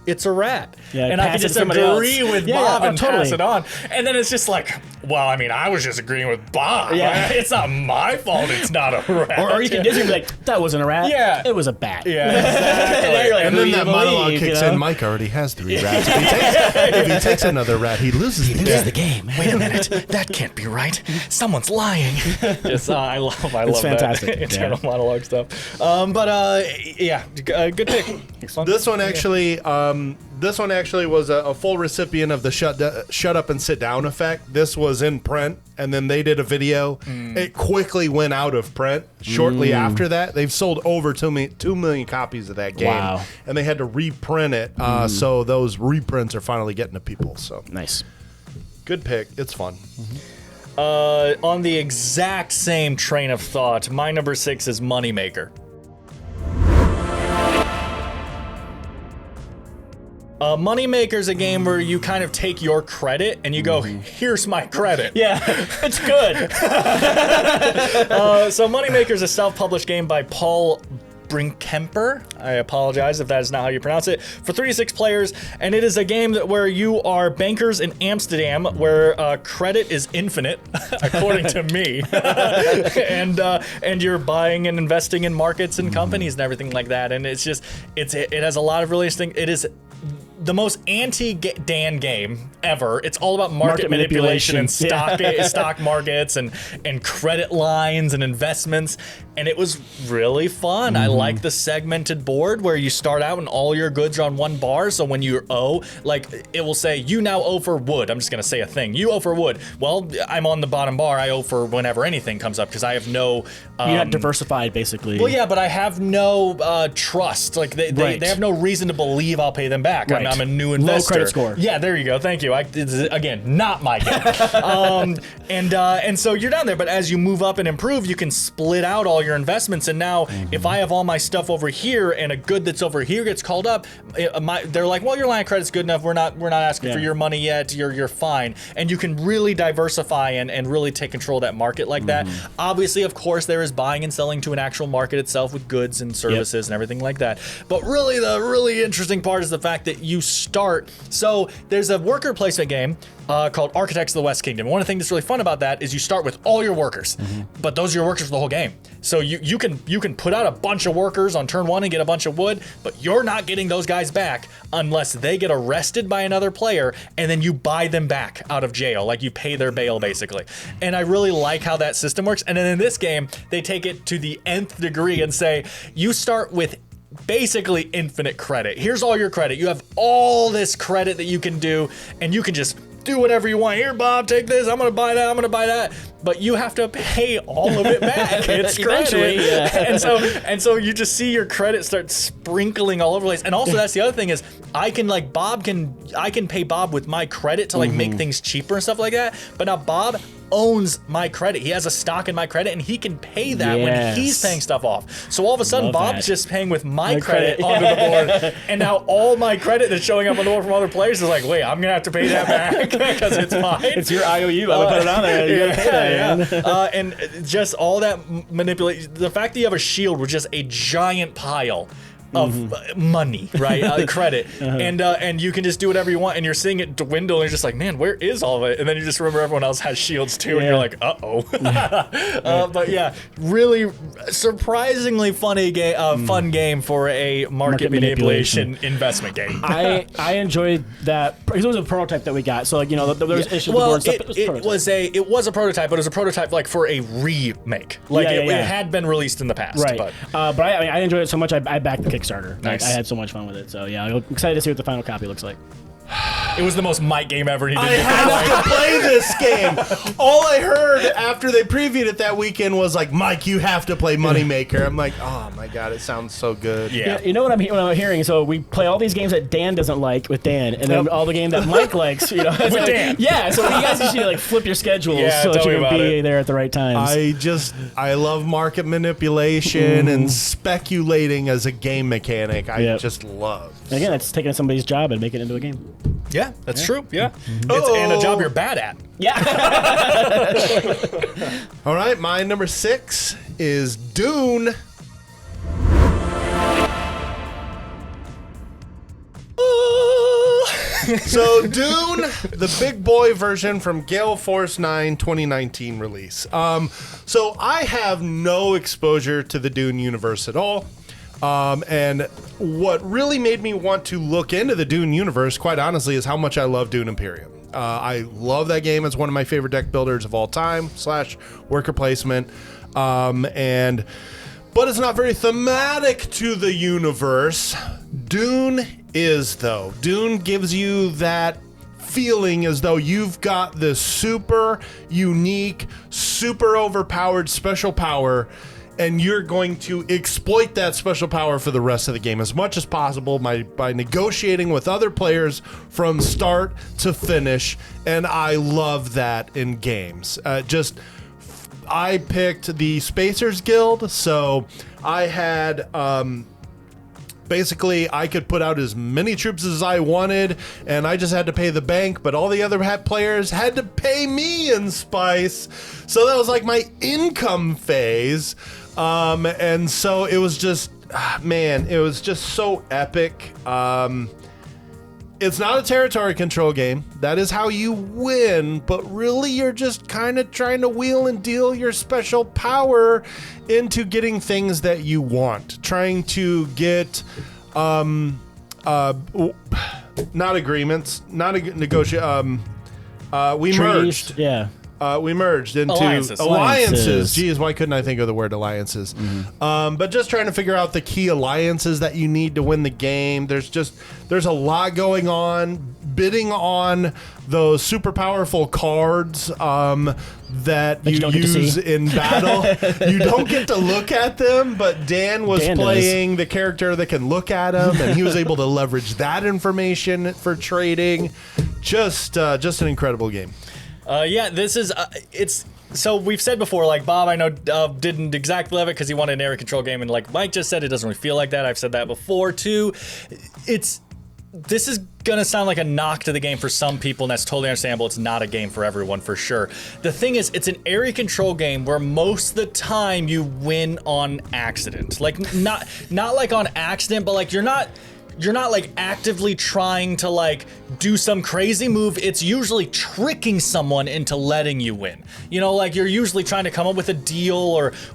it's a rat. Yeah, and I can pass it to just somebody agree else. with Yeah, Bob yeah, and totally. pass it on. And then it's just like, well, I mean, I was just agreeing with Bob. Yeah. It's not my fault it's not a rat. Or you can disagree and be like, that wasn't a rat. Yeah. It was a bat. Yeah, And then you're like, And who then do you that monologue believe, kicks you know? in. Mike already has 3 rats. If he takes another rat, he loses the game. the game. Wait a minute, that can't be right. Someone's lying. Yes, I love fantastic. that internal monologue stuff. Good pick. This one actually was a full recipient of the shut up and sit down effect. This was in print, and then they did a video. It quickly went out of print shortly after that. They've sold over 2 million copies of that game. Wow. And they had to reprint it, so those reprints are finally getting to people. So Nice. good pick. It's fun. On the exact same train of thought, my number 6 is Moneymaker. Moneymaker's a game where you kind of take your credit and you go, here's my credit. Yeah, it's good. So Moneymaker's a self-published game by Paul Brinkemper. I apologize if that is not how you pronounce it. For 3 to 6 players, and it is a game where you are bankers in Amsterdam, where credit is infinite, according to me, and you're buying and investing in markets and companies and everything like that. And it's just it has a lot of really interesting. It is the most anti-Dan game ever. It's all about market manipulation and stock markets and credit lines and investments. And it was really fun. I like the segmented board where you start out and all your goods are on one bar. So when you owe, like it will say, you now owe for wood. I'm just going to say a thing. You owe for wood. Well, I'm on the bottom bar. I owe for whenever anything comes up because I have no... You're not diversified, basically. Well, yeah, but I have no trust. Like they have no reason to believe I'll pay them back. Right. I'm a new investor. Low credit score. Yeah, there you go. Thank you. Again, not my game. And so you're down there, but as you move up and improve, you can split out all your investments. And now, if I have all my stuff over here and a good that's over here gets called up, they're like, well, your line of credit's good enough. We're not asking for your money yet. You're fine. And you can really diversify and really take control of that market like that. Obviously, of course, there is buying and selling to an actual market itself with goods and services and everything like that. But really, the really interesting part is the fact that you start. So there's a worker placement game called Architects of the West Kingdom. One of the things that's really fun about that is you start with all your workers, but those are your workers for the whole game. So you can put out a bunch of workers on turn 1 and get a bunch of wood, but you're not getting those guys back unless they get arrested by another player, and then you buy them back out of jail, like you pay their bail basically. And I really like how that system works. And then in this game, they take it to the nth degree and say, you start with basically infinite credit. Here's all your credit. You have all this credit that you can do, and you can just do whatever you want. Here, Bob, take this. I'm gonna buy that. I'm gonna buy that. But you have to pay all of it back. It's credit. Yeah. and so you just see your credit start sprinkling all over the place. And also that's the other thing is I can pay Bob with my credit to like make things cheaper and stuff like that. But now Bob owns my credit. He has a stock in my credit, and he can pay that when he's paying stuff off. So all of a sudden, Bob's just paying with my credit onto the board, and now all my credit that's showing up on the board from other players is like, wait, I'm gonna have to pay that back because it's mine. It's your IOU. I would put it on there. You gotta pay that, and just all that manipulation. The fact that you have a shield with just a giant pile of money, right? Credit. And you can just do whatever you want, and you're seeing it dwindle, and you're just like, man, where is all of it? And then you just remember everyone else has shields too, and you're like, uh-oh. But yeah, really surprisingly funny game, fun game for a market manipulation investment game. I enjoyed that because it was a prototype that we got. So like, there was issues with board stuff. It was a prototype, but it was a prototype like for a remake. Like it had been released in the past. Right. But I enjoyed it so much. I backed the Kickstarter. Nice. I had so much fun with it. So yeah, I'm excited to see what the final copy looks like. It was the most Mike game ever. I have to play this game. All I heard after they previewed it that weekend was like, Mike, you have to play Moneymaker. I'm like, oh my God, it sounds so good. Yeah. You know what I'm hearing? So we play all these games that Dan doesn't like with Dan, and then all the game that Mike likes, with Dan. Yeah, so you guys just need to like flip your schedules so that you can be there at the right times. I love market manipulation and speculating as a game mechanic. I just love. And again, it's taking somebody's job and making it into a game. Yeah, that's true. Yeah. And a job you're bad at. Yeah. All right, my number 6 is Dune. So Dune, the big boy version from Gale Force 9 2019 release. So I have no exposure to the Dune universe at all. And what really made me want to look into the Dune universe, quite honestly, is how much I love Dune Imperium. I love that game. It's one of my favorite deck builders of all time / worker placement. But it's not very thematic to the universe. Dune is, though. Dune gives you that feeling as though you've got this super unique, super overpowered special power, and you're going to exploit that special power for the rest of the game as much as possible by negotiating with other players from start to finish. And I love that in games. I picked the Spacers Guild, so I had basically I could put out as many troops as I wanted, and I just had to pay the bank, but all the other players had to pay me in spice. So that was like my income phase. And so it was just, man, it was just so epic. It's not a territory control game. That is how you win, but really you're just kind of trying to wheel and deal your special power into getting things that you want. Trying to get, not agreements, not negotiate, we Treaties, merged. yeah. We merged into Alliances. alliances. Geez, why couldn't I think of the word alliances? But just trying to figure out the key alliances that you need to win the game. There's a lot going on. Bidding on those super powerful cards that you don't get to use see. in battle. You don't get to look at them, but Dan was Dan playing the character that can look at them, and he was able to leverage that information for trading. Just an incredible game. Yeah, this is it's. So we've said before, like Bob, I know didn't exactly love it because he wanted an area control game, and like Mike just said, it doesn't really feel like that. I've said that before too. This is gonna sound like a knock to the game for some people, and that's totally understandable. It's not a game for everyone, for sure. The thing is, it's an area control game where most of the time you win on accident. Like not like on accident, but like you're not like actively trying to like do some crazy move. It's usually tricking someone into letting you win. You know, like you're usually trying to come up with a deal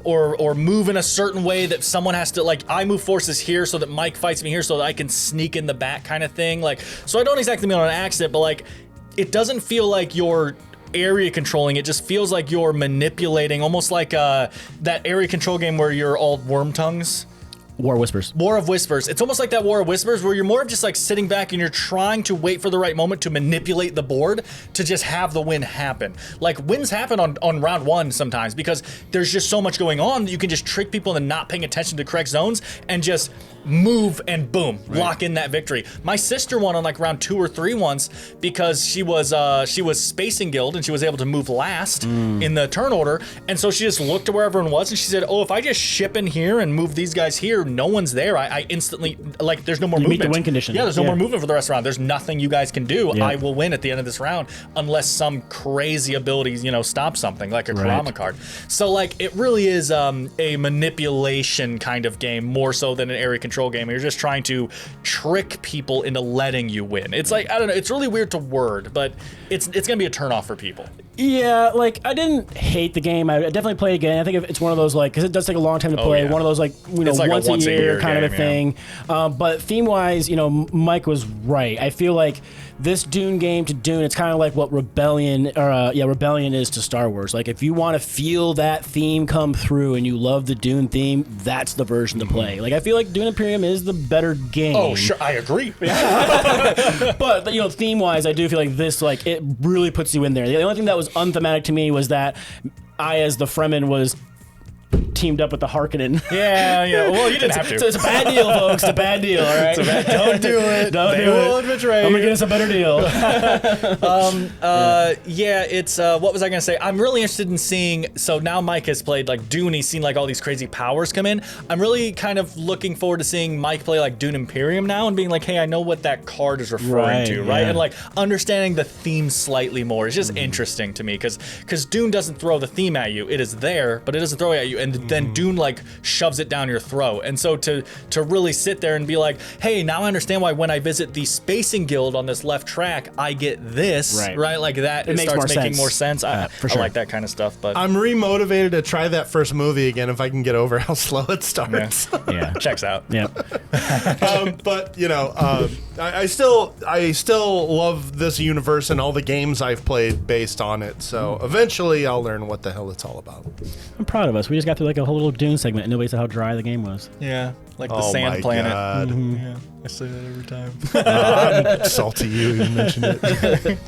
or move in a certain way that someone has to, like, I move forces here so that Mike fights me here so that I can sneak in the back kind of thing. Like, so I don't exactly mean on an accident, but like it doesn't feel like you're area controlling. It just feels like you're manipulating, almost like that area control game where you're all worm tongues. War Whispers. War of Whispers. It's almost like that War of Whispers where you're more of just like sitting back and you're trying to wait for the right moment to manipulate the board to just have the win happen. Like wins happen on round one sometimes because there's just so much going on that you can just trick people into not paying attention to correct zones and just move and boom, lock in that victory. My sister won on like round 2 or 3 once because she was Spacing Guild and she was able to move last in the turn order, and so she just looked to where everyone was and she said, oh, if I just ship in here and move these guys here, no one's there. I instantly, like, there's no more movement. Meet the win condition. Yeah, there's no more movement for the rest of the round. There's nothing you guys can do. Yeah. I will win at the end of this round unless some crazy abilities, stop something, like a Kurama card. So, like, it really is a manipulation kind of game, more so than an area control game. You're just trying to trick people into letting you win. It's like, I don't know, it's really weird to word, but it's gonna be a turnoff for people. Yeah, like, I didn't hate the game. I definitely played again. I think it's one of those, like, because it does take a long time to play. Yeah. One of those, like, It's like once a year kind game, of a thing. But theme-wise, Mike was right. I feel like this Dune game to Dune, it's kind of like what Rebellion is to Star Wars. Like, if you want to feel that theme come through and you love the Dune theme, that's the version to play. Like, I feel like Dune Imperium is the better game. Oh, sure, I agree. But theme-wise, I do feel like this, like, it really puts you in there. The only thing that was unthematic to me was that I, as the Fremen, was teamed up with the Harkonnen. Yeah. Well, you didn't have to. So it's a bad deal, folks. It's a bad deal, all right? Don't do it. They will betray. I'm going to get us a better deal. It's what was I gonna say? I'm really interested in seeing. So now Mike has played like Dune. He's seen like all these crazy powers come in. I'm really kind of looking forward to seeing Mike play like Dune Imperium now and being like, hey, I know what that card is referring to, right? Yeah. And like understanding the theme slightly more. It's just interesting to me because Dune doesn't throw the theme at you. It is there, but it doesn't throw it at you. And then Dune like shoves it down your throat. And so to really sit there and be like, hey, now I understand why when I visit the Spacing Guild on this left track, I get this, right? Like that, it starts making more sense. I like that kind of stuff. But I'm remotivated to try that first movie again if I can get over how slow it starts. Yeah. Checks out. Yeah. But I still love this universe and all the games I've played based on it. So eventually I'll learn what the hell it's all about. I'm proud of us. We just got through like a whole little Dune segment and nobody said how dry the game was. Yeah, like the Oh sand my planet. God. Yeah, I say that every time. I'm salty you mentioned it.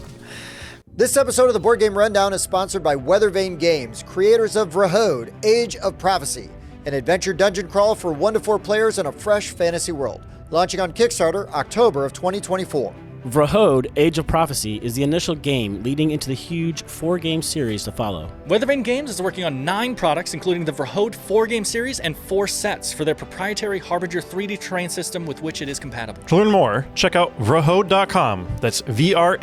This episode of the Board Game Rundown is sponsored by Weathervane Games, creators of Rahode, Age of Prophecy, an adventure dungeon crawl for 1 to 4 players in a fresh fantasy world, launching on Kickstarter October of 2024. Vrahode, Age of Prophecy is the initial game leading into the huge 4-game series to follow. Weathervane Games is working on 9 products, including the Vrahode 4-game series and 4 sets for their proprietary Harbinger 3D terrain system with which it is compatible. To learn more, check out vrahode.com. That's VRAHODE.com.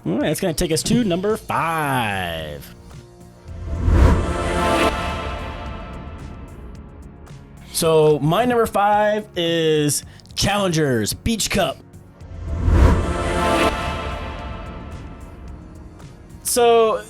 All right, it's going to take us to number 5. So my number 5 is Challengers Beach Cup. So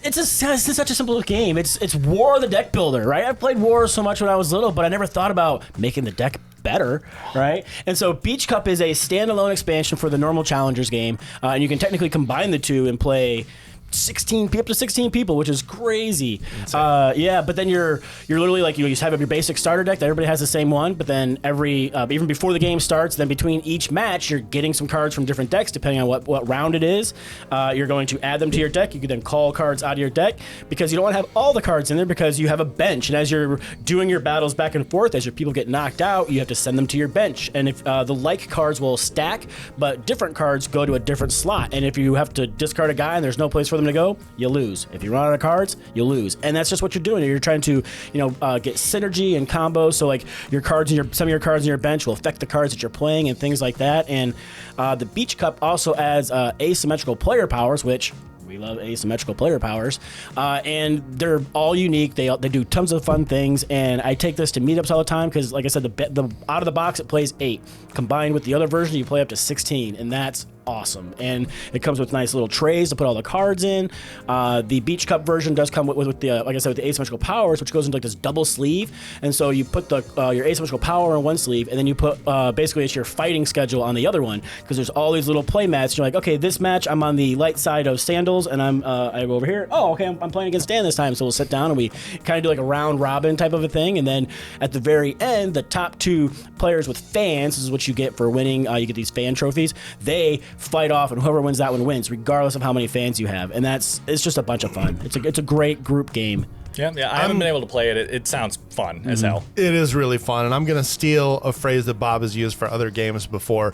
it's such a simple game. It's War the deck builder, right? I played War so much when I was little, but I never thought about making the deck better, right? And so Beach Cup is a standalone expansion for the normal Challengers game, and you can technically combine the two and play up to 16 people, which is crazy. Yeah, but then you're literally like, you just have your basic starter deck that everybody has the same one, but then even before the game starts, then between each match, you're getting some cards from different decks depending on what round it is. You're going to add them to your deck. You can then call cards out of your deck because you don't want to have all the cards in there because you have a bench, and as you're doing your battles back and forth, as your people get knocked out, you have to send them to your bench. And if the like cards will stack, but different cards go to a different slot, and if you have to discard a guy and there's no place for them to go, you lose. If you run out of cards, you lose. And that's just what you're doing. You're trying to, get synergy and combos. So like some of your cards in your bench will affect the cards that you're playing and things like that. And the Beach Cup also adds asymmetrical player powers, which we love asymmetrical player powers, and they're all unique. They do tons of fun things, and I take this to meetups all the time because, like I said, the out of the box it plays 8. Combined with the other version, you play up to 16, and that's awesome. And it comes with nice little trays to put all the cards in. The Beach Cup version does come with the, like I said, with the asymmetrical powers, which goes into like this double sleeve. And so you put your asymmetrical power on one sleeve, and then you put basically it's your fighting schedule on the other one, because there's all these little play mats. You're like, okay, this match I'm on the light side of Sandals, and I go over here. Oh, okay, I'm playing against Dan this time. So we'll sit down and we kind of do like a round robin type of a thing. And then at the very end, the top 2 players with fans, this is what you get for winning. You get these fan trophies. They fight off, and whoever wins that one wins, regardless of how many fans you have. And it's just a bunch of fun. It's a great group game. Yeah, I haven't been able to play it. It sounds fun as hell. It is really fun, and I'm going to steal a phrase that Bob has used for other games before.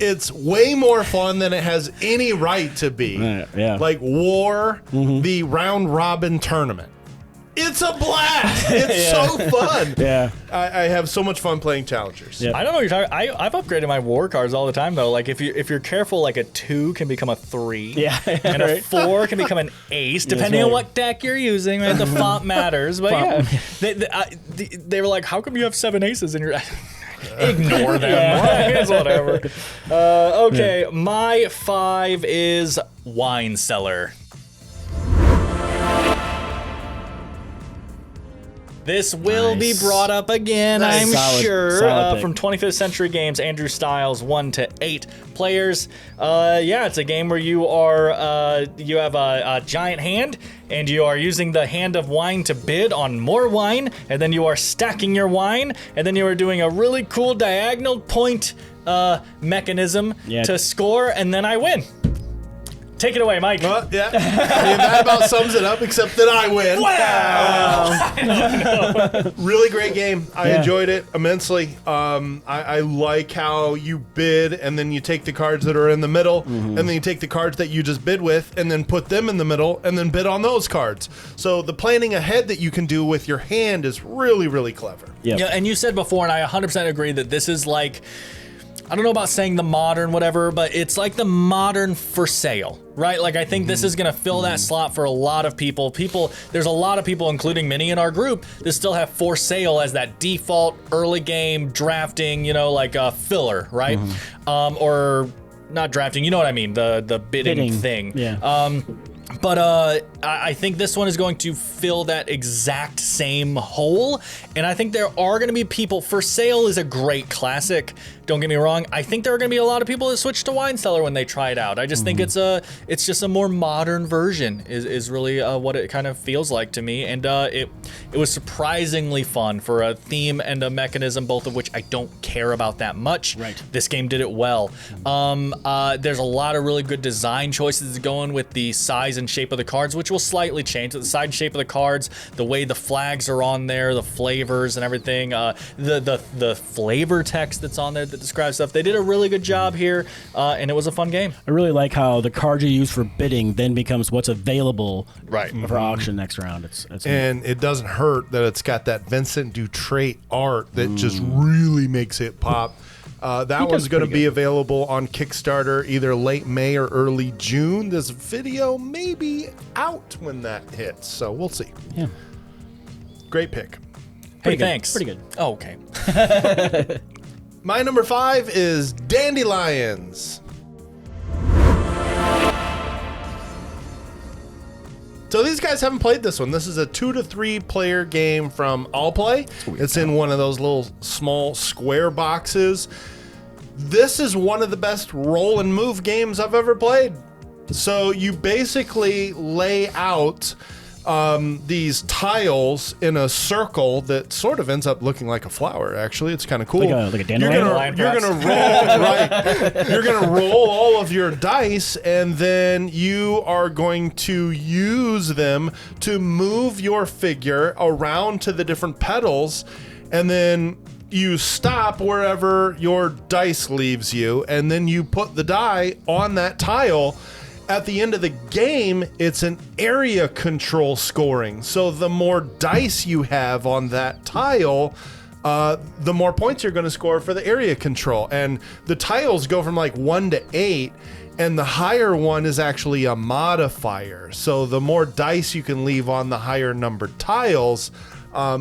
It's way more fun than it has any right to be. Yeah. Like War, the round robin tournament. It's a blast. It's so fun. Yeah. I have so much fun playing Challengers. Yeah. I don't know what you're talking. I've upgraded my war cards all the time though. Like if you're careful, like a 2 can become a 3. Yeah. And a 4 can become an ace, depending on what deck you're using. Right? The font matters, but yeah, they were like, "How come you have 7 aces in your?" Ignore them. It's whatever. Okay, my 5 is Wine Cellar. This will be brought up again, I'm sure, from 25th Century Games, Andrew Styles, 1 to 8 players. It's a game where you have a giant hand, and you are using the hand of wine to bid on more wine, and then you are stacking your wine, and then you are doing a really cool diagonal point mechanism to score, and then I win. Take it away, Mike. Yeah. I mean, that about sums it up, except that I win. Wow! Really great game. I enjoyed it immensely. I like how you bid, and then you take the cards that are in the middle, and then you take the cards that you just bid with, and then put them in the middle, and then bid on those cards. So the planning ahead that you can do with your hand is really, really clever. Yep. Yeah, and you said before, and I 100% agree that this is like, I don't know about saying the modern whatever, but it's like the modern for sale, right? Like I think this is gonna fill that slot for a lot of people. There's a lot of people, including many in our group, that still have for sale as that default early game drafting, like a filler, right? Or not drafting, you know what I mean? The bidding thing. Yeah. But I think this one is going to fill that exact same hole. And I think there are going to be people. For Sale is a great classic. Don't get me wrong. I think there are going to be a lot of people that switch to Wine Cellar when they try it out. I just think it's just a more modern version is really what it kind of feels like to me. And it was surprisingly fun for a theme and a mechanism, both of which I don't care about that much. Right. This game did it well. There's a lot of really good design choices going with the size size and shape of the cards, which will slightly change. The size and shape of the cards, the way the flags are on there, the flavors and everything, the flavor text that's on there that describes stuff. They did a really good job here, and it was a fun game. I really like how the card you use for bidding then becomes what's available for auction next round. It's And it doesn't hurt that it's got that Vincent Dutrait art that just really makes it pop. That one's going to be available on Kickstarter either late May or early June. This video may be out when that hits, so we'll see. Yeah. Great pick. Hey, good. thanks. Pretty good. Oh, okay. My number 5 is Dandelions. So these guys haven't played this one. This is a 2 to 3 player game from Allplay. It's in one of those little small square boxes. This is one of the best roll and move games I've ever played. So you basically lay out these tiles in a circle that sort of ends up looking like a flower. Actually, it's kind of cool. Like a dandelion? You're gonna roll right. You're gonna roll all of your dice, and then you are going to use them to move your figure around to the different petals, and then you stop wherever your dice leaves you, and then you put the die on that tile. At the end of the game, it's an area control scoring. So the more dice you have on that tile, the more points you're going to score for the area control. And the tiles go from like 1 to 8, and the higher one is actually a modifier. So the more dice you can leave on the higher numbered tiles,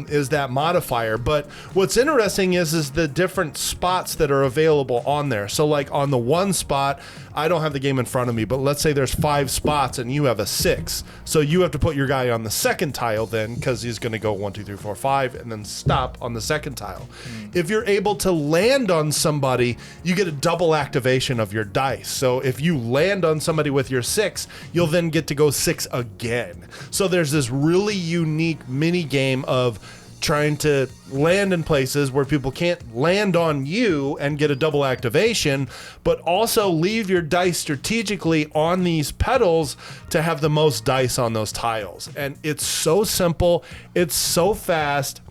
is that modifier. But what's interesting is the different spots that are available on there. So like on the one spot, I don't have the game in front of me, but let's say there's 5 spots and you have a 6. So you have to put your guy on the second tile then, because he's going to go 1, 2, 3, 4, 5, and then stop on the second tile. If you're able to land on somebody, you get a double activation of your dice. So if you land on somebody with your 6, you'll then get to go 6 again. So there's this really unique mini game of trying to land in places where people can't land on you and get a double activation, but also leave your dice strategically on these petals to have the most dice on those tiles. And it's so simple, it's so fast,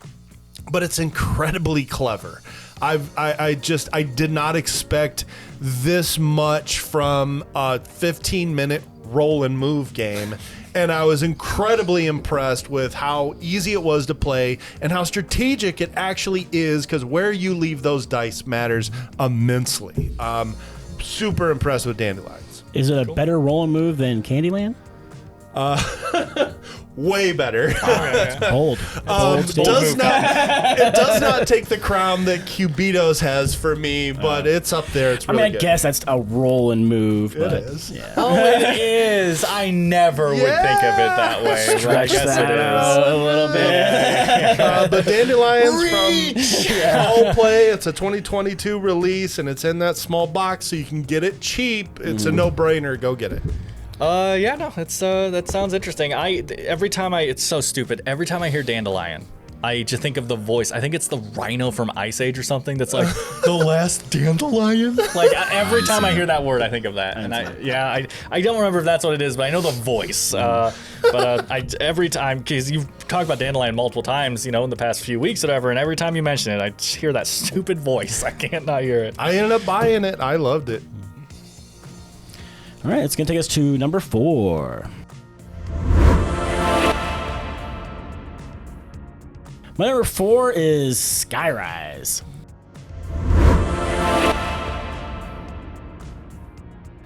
but it's incredibly clever. I did not expect this much from a 15-minute roll and move game. And I was incredibly impressed with how easy it was to play and how strategic it actually is, because where you leave those dice matters immensely. Super impressed with Dandelions. Is it a better roll and move than Candyland? Way better. Bold. It does not take the crown that Cubitos has for me, but it's up there. It's really good. I guess that's a roll and move. It But is. Yeah. Oh, it is. I never would think of it that way. But I Stretch guess that it out is. a little bit. The Dandelions from Allplay. It's a 2022 release, and it's in that small box, so you can get it cheap. It's a no-brainer. Go get it. Yeah, no, it's that sounds interesting. It's so stupid. Every time I hear Dandelion, I just think of the voice. I think it's the rhino from Ice Age or something that's like, the last dandelion? Like, every time I hear that word, I think of that. And I don't remember if that's what it is, but I know the voice. Every time, because you've talked about Dandelion multiple times, in the past few weeks or whatever, and every time you mention it, I just hear that stupid voice. I can't not hear it. I ended up buying it. I loved it. All right, it's going to take us to number 4. My number 4 is Skyrise.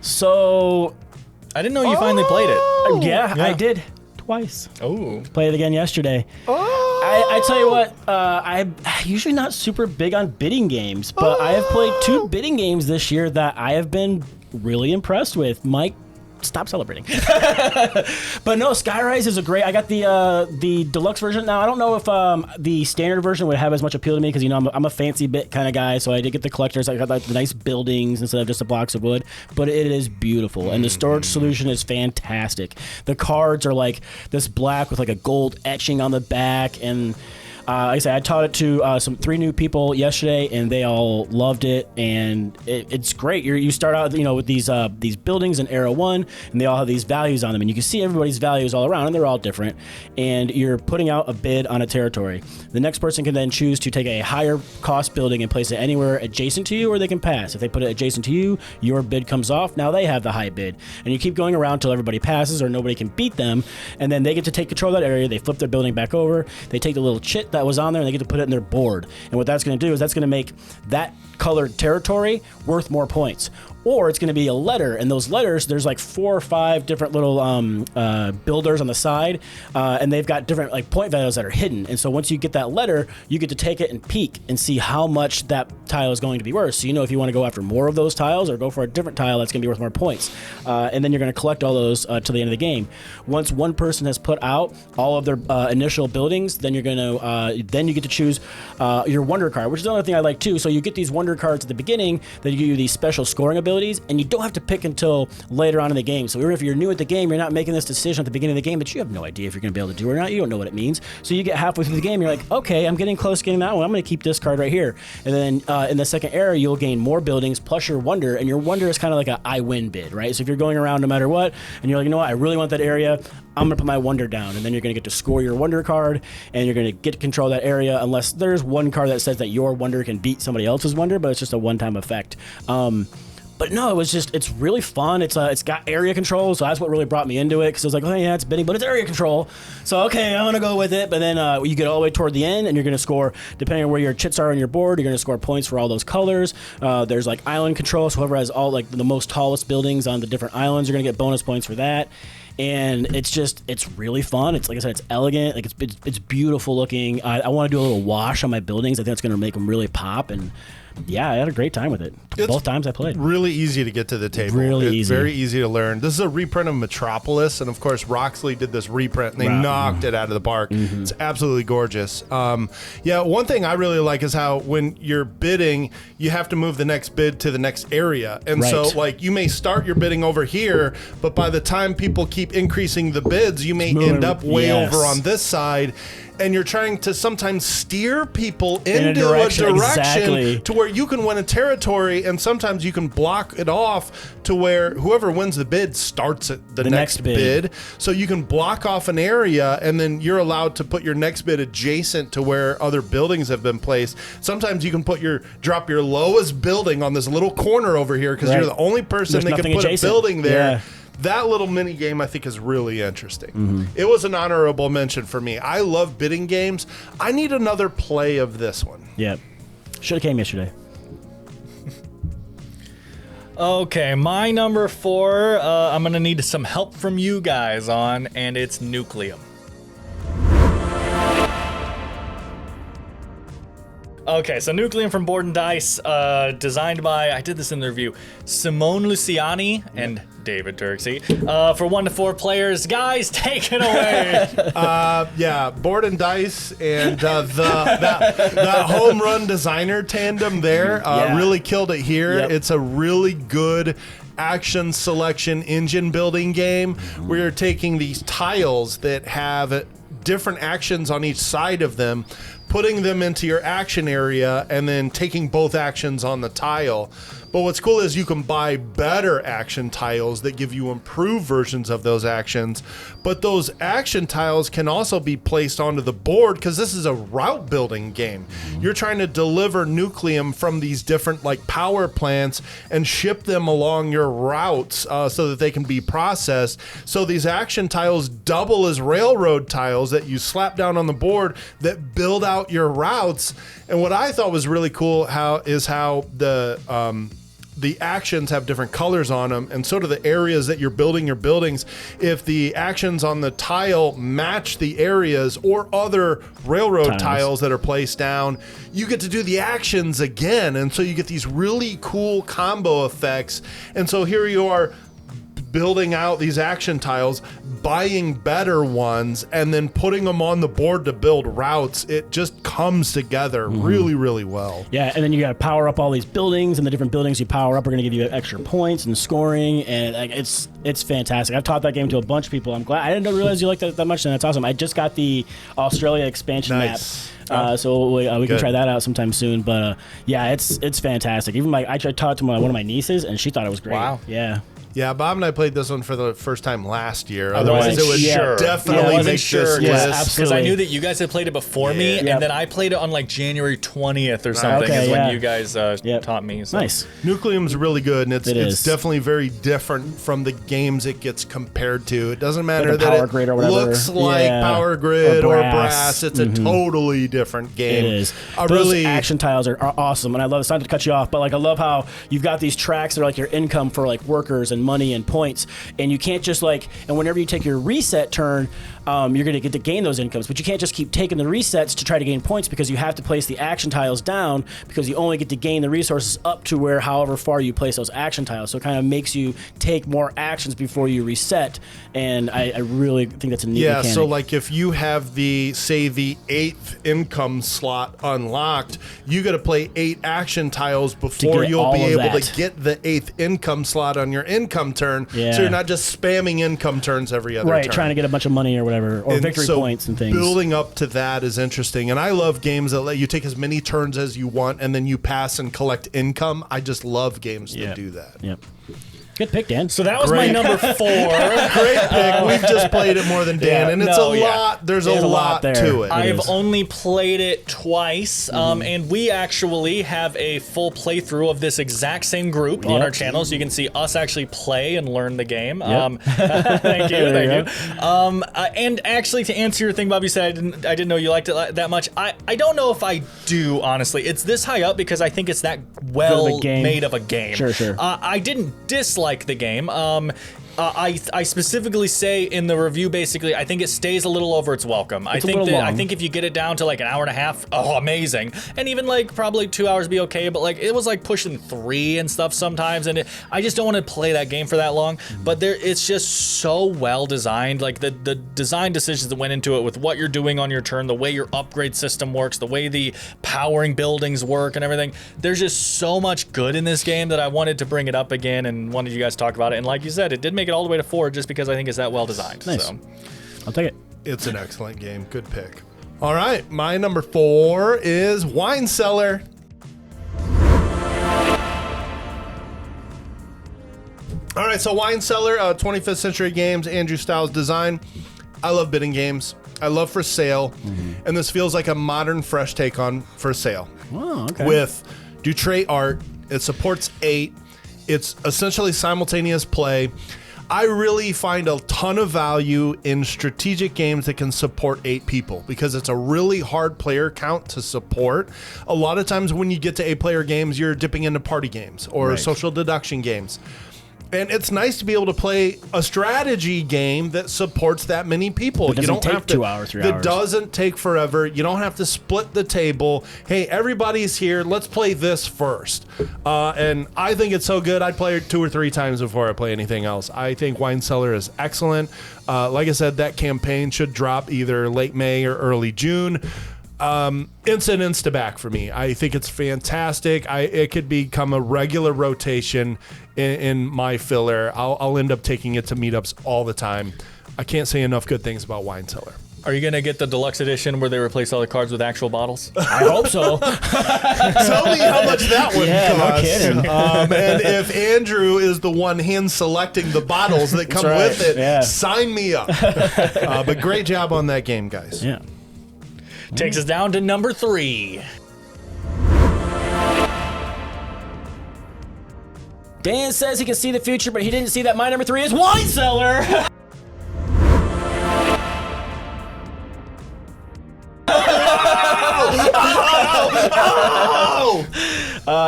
So, I didn't know you finally played it. yeah, I did twice. Oh. Played it again yesterday. I tell you what, I'm usually not super big on bidding games, but I have played 2 bidding games this year that I have been really impressed with. Mike, stop celebrating. But no, Skyrise is I got the deluxe version. Now, I don't know if the standard version would have as much appeal to me, because I'm a fancy bit kind of guy, so I did get the collectors. I got like the nice buildings instead of just the blocks of wood, but it is beautiful, and the storage solution is fantastic. The cards are like this black with like a gold etching on the back, and Like I said, I taught it to three new people yesterday, and they all loved it. And it's great. You start out, with these buildings in Era 1, and they all have these values on them, and you can see everybody's values all around, and they're all different. And you're putting out a bid on a territory. The next person can then choose to take a higher cost building and place it anywhere adjacent to you, or they can pass. If they put it adjacent to you, your bid comes off. Now they have the high bid, and you keep going around until everybody passes or nobody can beat them, and then they get to take control of that area. They flip their building back over. They take the little chit that was on there, and they get to put it in their board. And what that's going to do is that's going to make that colored territory worth more points. Or it's going to be a letter, and those letters, there's like 4 or 5 different little builders on the side, and they've got different like point values that are hidden. And so once you get that letter, you get to take it and peek and see how much that tile is going to be worth. So if you want to go after more of those tiles or go for a different tile that's going to be worth more points. And then you're going to collect all those to the end of the game. Once one person has put out all of their initial buildings, then you're going to then you get to choose your wonder card, which is another thing I like too. So you get these wonder cards at the beginning that give you these special scoring abilities, and you don't have to pick until later on in the game. So even if you're new at the game, you're not making this decision at the beginning of the game that you have no idea if you're going to be able to do it or not. You don't know what it means. So you get halfway through the game, you're like, okay, I'm getting close to getting that one. I'm going to keep this card right here. And then in the second era, you'll gain more buildings plus your wonder, and your wonder is kind of like a I win bid, right? So if you're going around no matter what, and you're like, you know what, I really want that area, I'm going to put my wonder down, and then you're going to get to score your wonder card, and you're going to get to control that area unless there's one card that says that your wonder can beat somebody else's wonder, but it's just a one-time effect. But no, it's really fun. It's got area control, so that's what really brought me into it, because I was like, oh yeah, it's bidding, but it's area control. So okay, I'm gonna go with it. But then you get all the way toward the end, and you're gonna score, depending on where your chits are on your board, you're gonna score points for all those colors. There's like island control, so whoever has all like the most tallest buildings on the different islands, you're gonna get bonus points for that. And it's really fun. It's like I said, it's elegant. Like it's beautiful looking. I want to do a little wash on my buildings. I think it's going to make them really pop. And yeah, I had a great time with it. Both times I played. Really easy to get to the table. Really it's easy. Very easy to learn. This is a reprint of Metropolis, and of course Roxley did this reprint, and they knocked it out of the park. Mm-hmm. It's absolutely gorgeous. Yeah, one thing I really like is how when you're bidding, you have to move the next bid to the next area. And so like you may start your bidding over here, but by the time people keep increasing the bids, you may end up way over on this side. And you're trying to sometimes steer people into a direction exactly. to where you can win a territory, and sometimes you can block it off to where whoever wins the bid starts at the next bid. So you can block off an area, and then you're allowed to put your next bid adjacent to where other buildings have been placed. Sometimes you can drop your lowest building on this little corner over here because you're the only person that can put adjacent. A building there. Yeah. That little mini game I think is really interesting. Mm-hmm. It was an honorable mention for me. I love bidding games. I need another play of this one. Yeah. Should have came yesterday. Okay, my number 4, I'm going to need some help from you guys on, and it's Nucleum. Okay, so Nucleum from Board and Dice, designed by, I did this in the review, Simone Luciani and David Turksey. For 1 to 4 players, guys, take it away. Yeah, Board and Dice and that home run designer tandem there really killed it here. Yep. It's a really good action selection engine building game where you're taking these tiles that have different actions on each side of them, putting them into your action area, and then taking both actions on the tile. But what's cool is you can buy better action tiles that give you improved versions of those actions. But those action tiles can also be placed onto the board because this is a route building game. You're trying to deliver Nucleum from these different like power plants and ship them along your routes so that they can be processed. So these action tiles double as railroad tiles that you slap down on the board that build out your routes. And what I thought was really cool is how the actions have different colors on them, and so do the areas that you're building your buildings. If the actions on the tile match the areas or other railroad tiles that are placed down, you get to do the actions again, and so you get these really cool combo effects. And so here you are building out these action tiles, buying better ones, and then putting them on the board to build routes. It just comes together really, really well. Yeah, and then you got to power up all these buildings, and the different buildings you power up are going to give you extra points and scoring, and like, it's fantastic. I've taught that game to a bunch of people. I'm glad. I didn't realize you liked that much, and that's awesome. I just got the Australia expansion Nice. map, so we can Good. try that out sometime soon. But yeah, it's fantastic. Even I taught it to one of my nieces, and she thought it was great. Wow. Yeah. Yeah, Bob and I played this one for the first time last year. I Otherwise, wasn't it would sure. definitely I wasn't make sure this Yeah, list. because I absolutely. knew that you guys had played it before me, Yep. and then I played it on like January 20th or something. Okay, is yeah. when you guys Yep. taught me. So. Nice. Nucleum's really good, and it's It is. definitely very different from the games it gets compared to. It doesn't matter Like a that Power it Grid or whatever. looks like Yeah. Power Grid Or or Brass. Brass. It's a totally different game. It is. I Those really action tiles are awesome, and I love. It's not to cut you off, but like I love how you've got these tracks that are like your income for like workers and money and points, and you can't just like. And whenever you take your reset turn, you're going to get to gain those incomes, but you can't just keep taking the resets to try to gain points because you have to place the action tiles down because you only get to gain the resources up to where however far you place those action tiles. So it kind of makes you take more actions before you reset, and I really think that's a neat mechanic. so like if you have the 8th income slot unlocked, you got to play 8 action tiles before get you'll all be of able that. to get the 8th income slot on your income turn. Yeah. So you're not just spamming income turns every other right, turn. trying to get a bunch of money or whatever, or And victory so points and things. Building up to that is interesting. And I love games that let you take as many turns as you want and then you pass and collect income. I just love games that do that. Yep. Good pick, Dan. So that was my number 4. Great pick. We've just played it more than Dan, Yeah, and it's no, a yeah. lot. There's a There's a lot lot there. to it. I've is. only played it twice, and we actually have a full playthrough of this exact same group on Yep. our channel, so you can see us actually play and learn the game. Yep. Thank you, There you thank you. And actually, to answer your thing, Bob, you said I didn't know you liked it that much. I don't know if I do, honestly. It's this high up because I think it's that well game. made of a game. Sure. I didn't dislike the game. I specifically say in the review, basically, I think it stays a little over its welcome. It's a little I long. think if you get it down to like an hour and a half, oh, amazing. And even like probably 2 hours be okay, but like it was like pushing 3 and stuff sometimes, and I just don't want to play that game for that long. But it's just so well designed. Like the design decisions that went into it with what you're doing on your turn, the way your upgrade system works, the way the powering buildings work and everything. There's just so much good in this game that I wanted to bring it up again and wanted you guys to talk about it. And like you said, it did make it all the way to 4 just because I think it's that well designed. Nice. So. I'll take it. It's an excellent game. Good pick. All right, my number 4 is Wine Cellar. All right, so Wine Cellar, 25th Century Games, Andrew Styles design. I love bidding games. I love For Sale, and this feels like a modern, fresh take on For Sale. Oh, okay. With Dutray art, it supports 8. It's essentially simultaneous play. I really find a ton of value in strategic games that can support 8 people because it's a really hard player count to support. A lot of times when you get to 8-player games, you're dipping into party games or social deduction games. And it's nice to be able to play a strategy game that supports that many people. It doesn't take 2 hours, 3 That hours. doesn't take forever. You don't have to split the table. Hey, everybody's here. Let's play this first. And I think it's so good. I'd play it 2 or 3 times before I play anything else. I think Wine Cellar is excellent. Like I said, that campaign should drop either late May or early June. It's an insta-back for me. I think it's fantastic. It could become a regular rotation in my filler. I'll end up taking it to meetups all the time. I can't say enough good things about Wine Cellar. Are you going to get the deluxe edition where they replace all the cards with actual bottles? I hope so. Tell me how much that would Yeah, no cost. kidding. And if Andrew is the one hand selecting the bottles that come right. with it, Yeah. sign me up. But great job on that game, guys. Yeah. Takes us down to number 3. Dan says he can see the future, but he didn't see that my number 3 is Wine Cellar.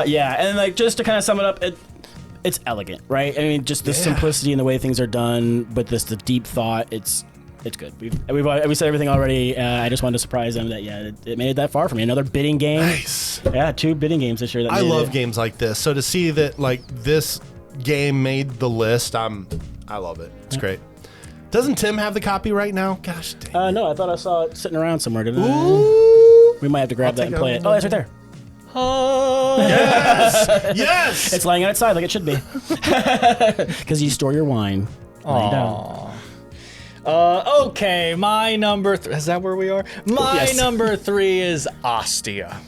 Yeah, and like just to kind of sum it up, it's elegant, right? I mean, just the simplicity in the way things are done, but the deep thought. It's good. We said everything already. I just wanted to surprise them that it made it that far for me. Another bidding game. Nice. Yeah, 2 bidding games this year. That I made love it. games like this. So to see that like this game made the list, I'm I love it. It's great. Doesn't Tim have the copy right now? Gosh dang. No, I thought I saw it sitting around somewhere. Didn't I? Ooh. We might have to grab that and play it. Oh, it's right there. Yes. Yes. It's laying outside like it should be. Because you store your wine. Lay down. Okay, my number is that where we are? My Yes. number 3 is Ostia.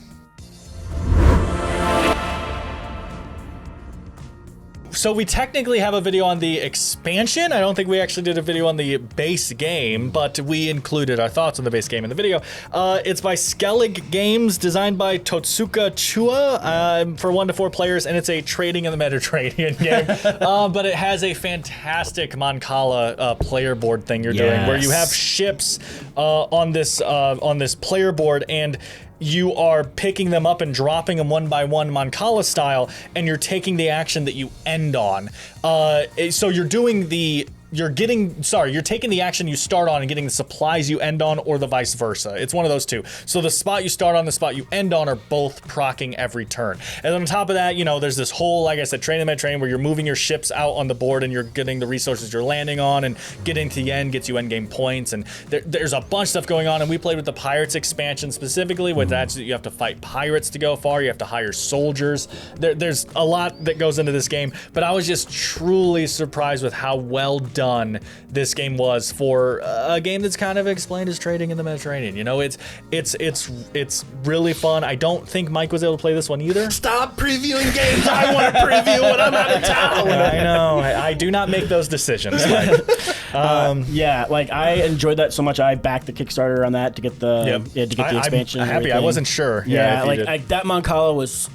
So we technically have a video on the expansion. I don't think we actually did a video on the base game, but we included our thoughts on the base game in the video. It's by Skellig Games, designed by Totsuka Chua, for 1 to 4 players, and it's a trading in the Mediterranean game. But it has a fantastic Mancala player board thing you're doing, where you have ships on this player board, and you are picking them up and dropping them one by one Mancala style, and you're taking the action that you end on. So you're doing you're taking the action you start on and getting the supplies you end on, or the vice versa. It's one of those two. So the spot you start on, the spot you end on are both proccing every turn. And then on top of that, there's this whole, like I said, train in the Mediterranean, where you're moving your ships out on the board and you're getting the resources you're landing on, and getting to the end gets you end game points. And there's a bunch of stuff going on. And we played with the Pirates expansion specifically, with that you have to fight pirates to go far. You have to hire soldiers. There's a lot that goes into this game, but I was just truly surprised with how well done this game was for a game that's kind of explained as trading in the Mediterranean. It's really fun. I don't think Mike was able to play this one either. Stop previewing games. I want to preview when I'm out of town. I know. I do not make those decisions. I enjoyed that so much. I backed the Kickstarter on that to get the the expansion. I'm happy. I wasn't sure. That Mancala was.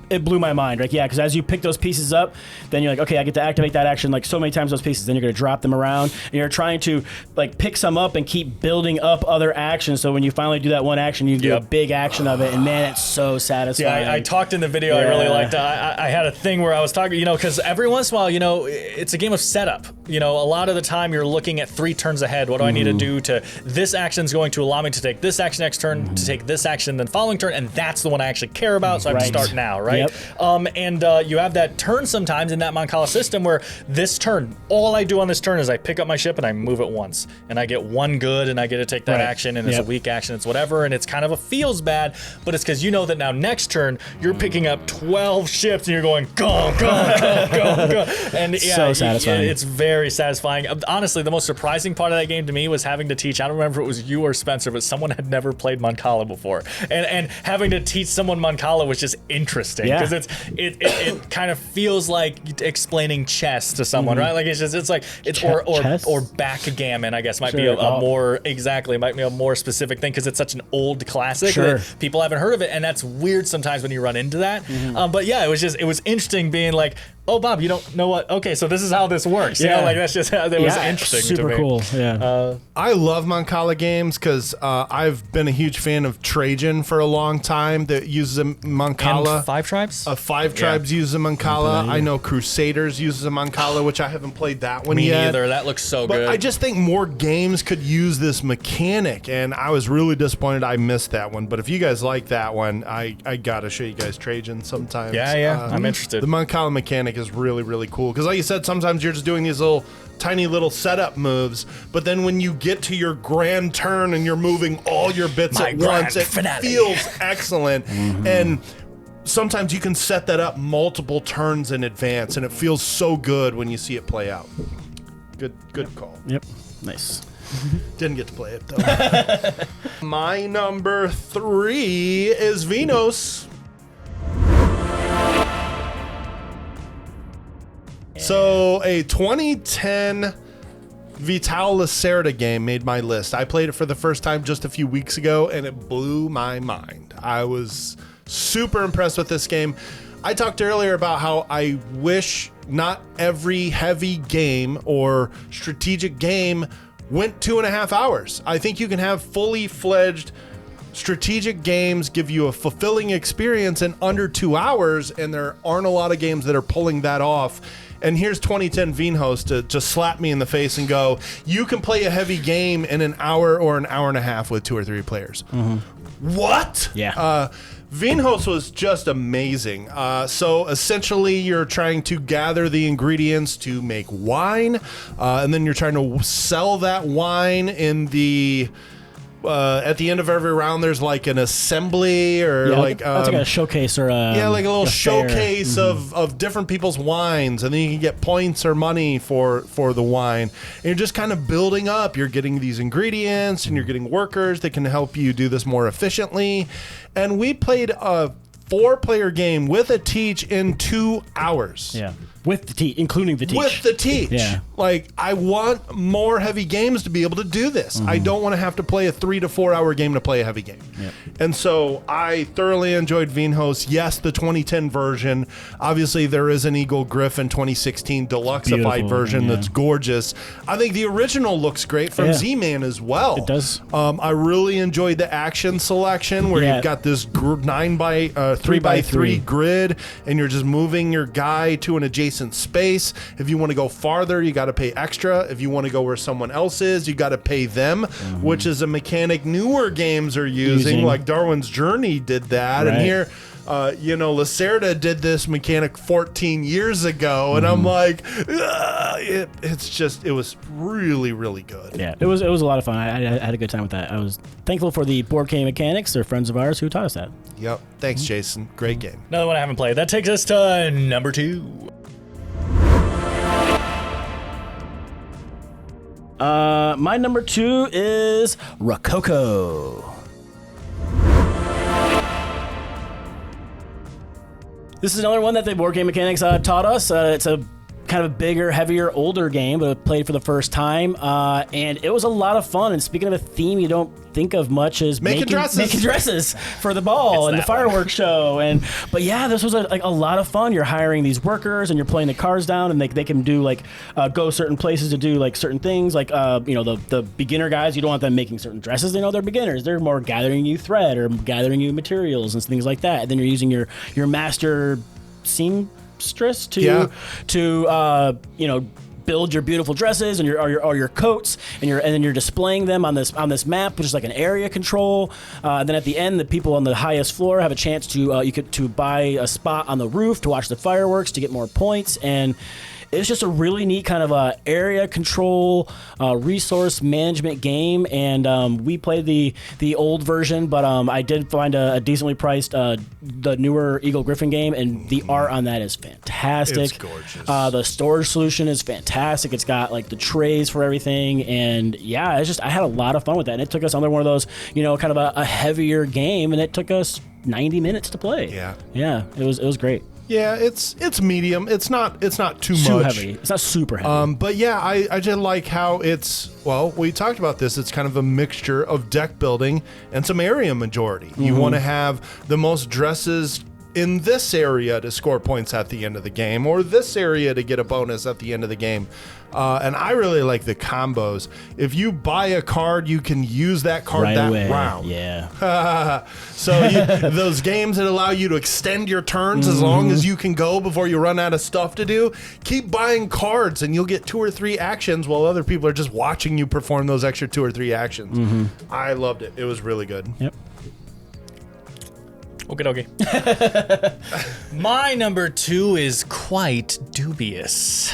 It blew my mind, right? Yeah, because as you pick those pieces up, then you're like, okay, I get to activate that action like so many times those pieces. Then you're going to drop them around, and you're trying to like pick some up and keep building up other actions. So when you finally do that one action, you do a big action of it, and man, it's so satisfying. Yeah, I talked in the video. I really liked. I had a thing where I was talking, because every once in a while, it's a game of setup. A lot of the time you're looking at 3 turns ahead. What do I need to do to this action's going to allow me to take this action next turn, to take this action then following turn, and that's the one I actually care about. So I have to start now, right? Yep. You have that turn sometimes in that Mancala system where this turn, all I do on this turn is I pick up my ship and I move it once, and I get 1 good, and I get to take that action, and it's a weak action, it's whatever, and it's kind of feels bad, but it's because that now next turn you're picking up 12 ships and you're going go, and so satisfying. It's very satisfying. Honestly, the most surprising part of that game to me was having to teach. I don't remember if it was you or Spencer, but someone had never played Mancala before, and having to teach someone Mancala was just interesting because it kind of feels like explaining chess to someone, right? Like or backgammon, I guess might be a more might be a more specific thing because it's such an old classic that people haven't heard of it, and that's weird sometimes when you run into that. But yeah, it was interesting being like, oh, Bob, you don't know what? Okay, so this is how this works. That's just how that was interesting to me. Super cool. Yeah. I love Mancala games because I've been a huge fan of Trajan for a long time that uses a Mancala. And Five Tribes? Five Tribes uses a Mancala. I know Crusaders uses a Mancala, which I haven't played that one yet. Me neither. That looks so but good. I just think more games could use this mechanic, and I was really disappointed I missed that one. But if you guys like that one, I got to show you guys Trajan sometimes. Yeah. I'm interested. The Mancala mechanic is really, really cool because like you said, sometimes you're just doing these tiny little setup moves, but then when you get to your grand turn and you're moving all your bits at once, it feels excellent. And sometimes you can set that up multiple turns in advance, and it feels so good when you see it play out. Good call. Yep. Nice. Didn't get to play it though. My number 3 is Venos. So a 2010 Vital Lacerda game made my list. I played it for the first time just a few weeks ago, and it blew my mind. I was super impressed with this game. I talked earlier about how I wish not every heavy game or strategic game went 2.5 hours. I think you can have fully fledged strategic games give you a fulfilling experience in under 2 hours, and there aren't a lot of games that are pulling that off. And here's 2010 Vinhos to just slap me in the face and go, you can play a heavy game in an hour or an hour and a half with 2 or 3 players. what? Yeah. Vinhos was just amazing. So essentially, you're trying to gather the ingredients to make wine, and then you're trying to sell that wine in the. At the end of every round, there's like an assembly or Yeah, like that's like a showcase or yeah, like a little fair. showcase of different people's wines, and then you can get points or money for the wine. And you're just kind of building up. You're getting these ingredients, and you're getting workers that can help you do this more efficiently. And we played a 4-player game with a teach in 2 hours. Yeah, with the teach, including the teach. With the teach. Yeah. Like, I want more heavy games to be able to do this. I don't want to have to play a 3 to 4 hour game to play a heavy game. Yep. And so I thoroughly enjoyed Vinhos. Yes, the 2010 version. Obviously, there is an Eagle Griffin 2016 Deluxeified Beautiful, version yeah. that's gorgeous. I think the original looks great from Yeah. Z-Man as well. It does. I really enjoyed the action selection where Yeah. you've got this 3 by 3 grid, and you're just moving your guy to an adjacent space. If you want to go farther, you got to pay extra. If you want to go where someone else is, you got to pay them, which is a mechanic newer games are using. Like Darwin's Journey did that, and Right. here. Lacerda did this mechanic 14 years ago, and I'm like, it was really, really good. Yeah, it was a lot of fun. I had a good time with that. I was thankful for the Board Game Mechanics. They're friends of ours who taught us that. Yep. Thanks, Jason. Great game. Another one I haven't played. That takes us to number 2. My number 2 is Rococo. This is another one that the Board Game Mechanics taught us. It's a kind of a bigger, heavier, older game, but I played for the first time, and it was a lot of fun. And speaking of a theme you don't think of much as Making dresses for the ball and the fireworks show. But yeah, this was a lot of fun. You're hiring these workers and you're playing the cards down, and they can do like go certain places to do like certain things. Like the beginner guys, you don't want them making certain dresses. They know they're beginners. They're more gathering you thread or gathering you materials and things like that. And then you're using your master seamstress to build your beautiful dresses and your coats, and then you're displaying them on this map, which is like an area control. And then at the end, the people on the highest floor have a chance to buy a spot on the roof to watch the fireworks to get more points. And it's just a really neat kind of area control, resource management game. And we played the old version, but I did find a decently priced the newer Eagle Griffin game, and the art on that is fantastic. It's gorgeous. The storage solution is fantastic. It's got like the trays for everything, and yeah, I had a lot of fun with that. And it took us another one of those, kind of a heavier game, and it took us 90 minutes to play. Yeah, it was great. Yeah, it's medium. It's not too Too much. heavy. It's not super heavy. But yeah, I just like how we talked about this. It's kind of a mixture of deck building and some area majority. You want to have the most dresses in this area to score points at the end of the game, or this area to get a bonus at the end of the game. And I really like the combos. If you buy a card, you can use that card right that away. round. Yeah. So those games that allow you to extend your turns as long as you can go before you run out of stuff to do, keep buying cards and you'll get 2 or 3 actions while other people are just watching you perform those extra 2 or 3 actions. I loved it. It was really good. Yep. Okay. My number 2 is quite dubious.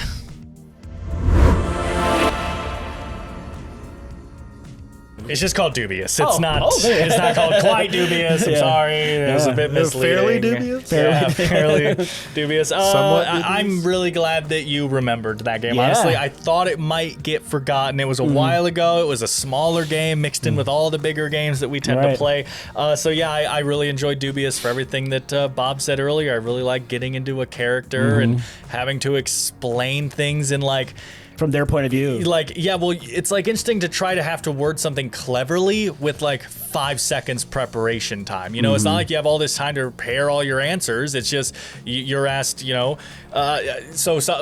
It's just called dubious. It's not. there. It's not called quite dubious. I'm sorry. It was a bit misleading. Fairly dubious? Yeah, fairly dubious. Somewhat dubious? I'm really glad that you remembered that game. Yeah. Honestly, I thought it might get forgotten. It was a while ago. It was a smaller game mixed in with all the bigger games that we tend to Right. play. So yeah, I really enjoyed dubious for everything that Bob said earlier. I really like getting into a character and having to explain things in like. From their point of view. It's like interesting to try to have to word something cleverly with like 5 seconds preparation time. It's not like you have all this time to prepare all your answers. It's just you're asked, so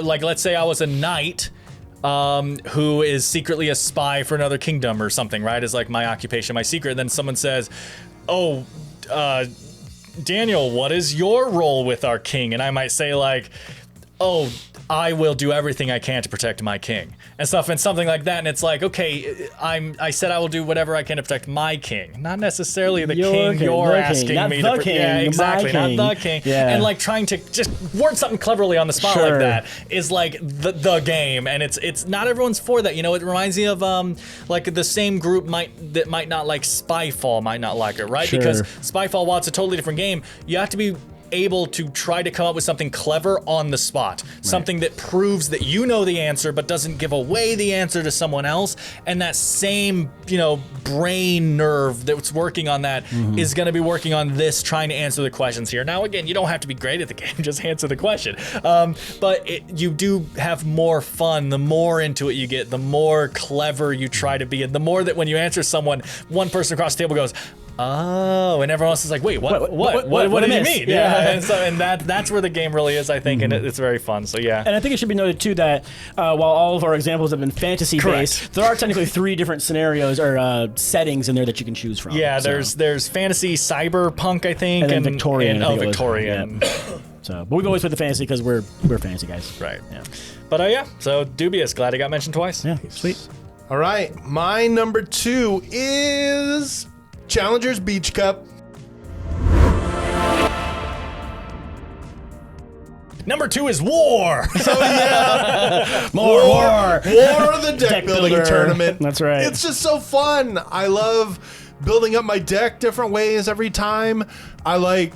like let's say I was a knight who is secretly a spy for another kingdom or something, right? Is like my occupation, my secret. And then someone says, Daniel, what is your role with our king? And I might say like, oh, I will do everything I can to protect my king and stuff and something like that. And it's like, okay, I said I will do whatever I can to protect my king, not necessarily the king you're asking me to. Yeah, exactly, not the king. Yeah. And like trying to just word something cleverly on the spot like that is like the game, and it's not everyone's for that. You know, it reminds me of like the same group that might not like Spyfall might not like it, right? Sure. Because Spyfall, while it's a totally different game, you have to be able to try to come up with something clever on the spot, something that proves that you know the answer but doesn't give away the answer to someone else. And that same, you know, brain nerve that's working on that is going to be working on this, trying to answer the questions here. Now, again, you don't have to be great at the game, just answer the question. But you do have more fun the more into it you get, the more clever you try to be, and the more that when you answer someone, one person across the table goes, oh, and everyone else is like, wait, what do you mean? Yeah, and that's where the game really is, I think, and it's very fun. So yeah. And I think it should be noted too that while all of our examples have been fantasy based, there are technically 3 different scenarios or settings in there that you can choose from. Yeah, there's fantasy, cyberpunk, I think, and then Victorian. Victorian. So, but we've always put the fantasy because we're fantasy guys. Right. Yeah. But yeah, so Dubious, glad it got mentioned twice. Yeah. Sweet. All right, my number 2 is Challengers Beach Cup. Number 2 is War. So yeah, War. War, the deck building builder. tournament. That's right. It's just so fun. I love building up my deck different ways every time. I like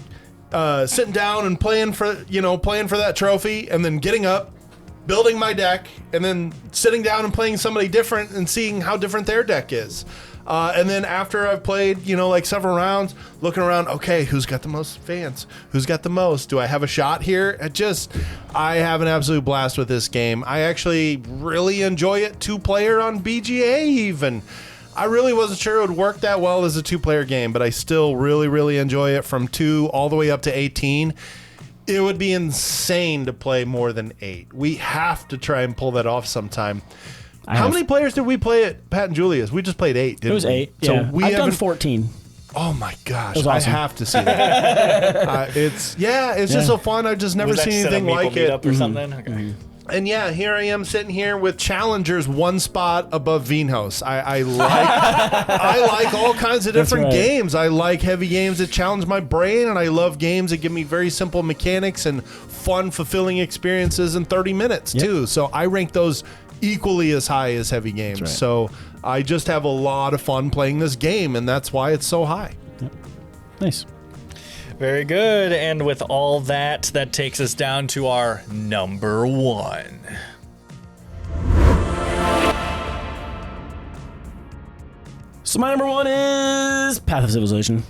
sitting down and playing for that trophy, and then getting up, building my deck, and then sitting down and playing somebody different and seeing how different their deck is. And then after I've played, like several rounds, looking around, okay, who's got the most fans? Who's got the most? Do I have a shot here? I have an absolute blast with this game. I actually really enjoy it 2-player on BGA even. I really wasn't sure it would work that well as a 2-player game, but I still really, really enjoy it from 2 all the way up to 18. It would be insane to play more than 8. We have to try and pull that off sometime. How many players did we play at Pat and Julia's? We just played 8, didn't we? It was 8. So yeah. I've done 14. Oh my gosh! Awesome. I have to see that. It's just so fun. I've just never seen anything like it. Or something? Okay. And yeah, here I am sitting here with Challengers 1 spot above Vinhos. I like all kinds of different games. I like heavy games that challenge my brain, and I love games that give me very simple mechanics and fun, fulfilling experiences in 30 minutes too. So I rank those equally as high as heavy games. Right. So I just have a lot of fun playing this game, and that's why it's so high. Yep. Nice. Very good. And with all that takes us down to our number 1. So my number 1 is Path of Civilization.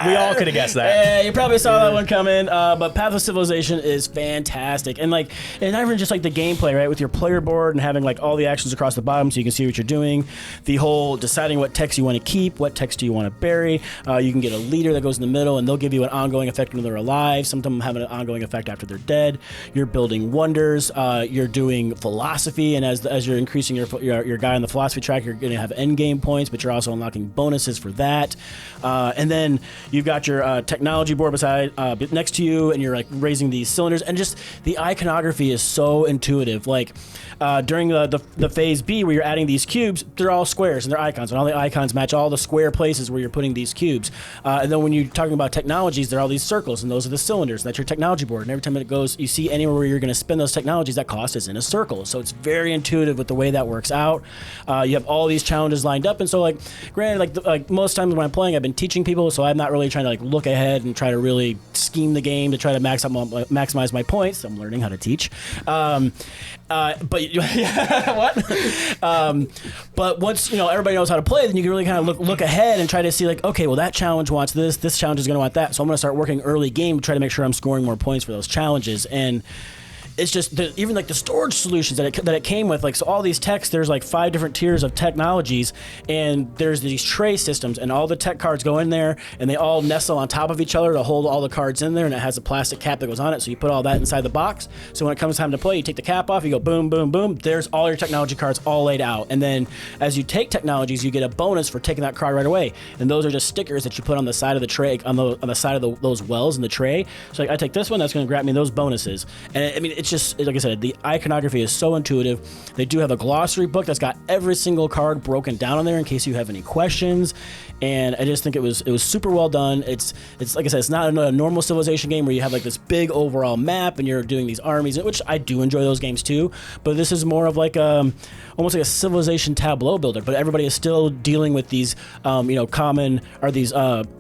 We all could have guessed that. Yeah, you probably saw that one coming. But Path of Civilization is fantastic, and not even just like the gameplay, right? With your player board and having like all the actions across the bottom, so you can see what you're doing. The whole deciding what text you want to keep, what text do you want to bury. You can get a leader that goes in the middle, and they'll give you an ongoing effect when they're alive. Some of them have an ongoing effect after they're dead. You're building wonders. You're doing philosophy, and as you're increasing your guy on the philosophy track, you're going to have end game points, but you're also unlocking bonuses for that. And then you've got your technology board beside next to you, and you're like raising these cylinders, and just the iconography is so intuitive. Like during the phase B where you're adding these cubes, they're all squares and they're icons, and all the icons match all the square places where you're putting these cubes. And then when you're talking about technologies, there are all these circles, and those are the cylinders. And that's your technology board. And every time it goes, you see anywhere where you're going to spend those technologies, that cost is in a circle. So it's very intuitive with the way that works out. You have all these challenges lined up, and so granted, like most times when I'm playing, I've been teaching people, so I'm not really trying to look ahead and try to really scheme the game to try to maximize my points. I'm learning how to teach. But but once everybody knows how to play, then you can really kind of look ahead and try to see okay, well, that challenge wants this challenge is going to want that, so I'm going to start working early game to try to make sure I'm scoring more points for those challenges. And it's just even like the storage solutions that it came with. Like, so all these techs, there's like 5 different tiers of technologies, and there's these tray systems, and all the tech cards go in there, and they all nestle on top of each other to hold all the cards in there, and it has a plastic cap that goes on it. So you put all that inside the box. So when it comes time to play, you take the cap off, you go boom, boom, boom. There's all your technology cards all laid out, and then as you take technologies, you get a bonus for taking that card right away. And those are just stickers that you put on the side of the tray, on the side of those wells in the tray. So like, I take this one, that's going to grab me those bonuses. And I mean, it's just, like I said, the iconography is so intuitive. They do have a glossary book that's got every single card broken down on there in case you have any questions. And I just think it was super well done. It's like I said, it's not a normal Civilization game where you have like this big overall map and you're doing these armies, which I do enjoy those games too. But this is more of like almost like a Civilization tableau builder. But everybody is still dealing with these common or these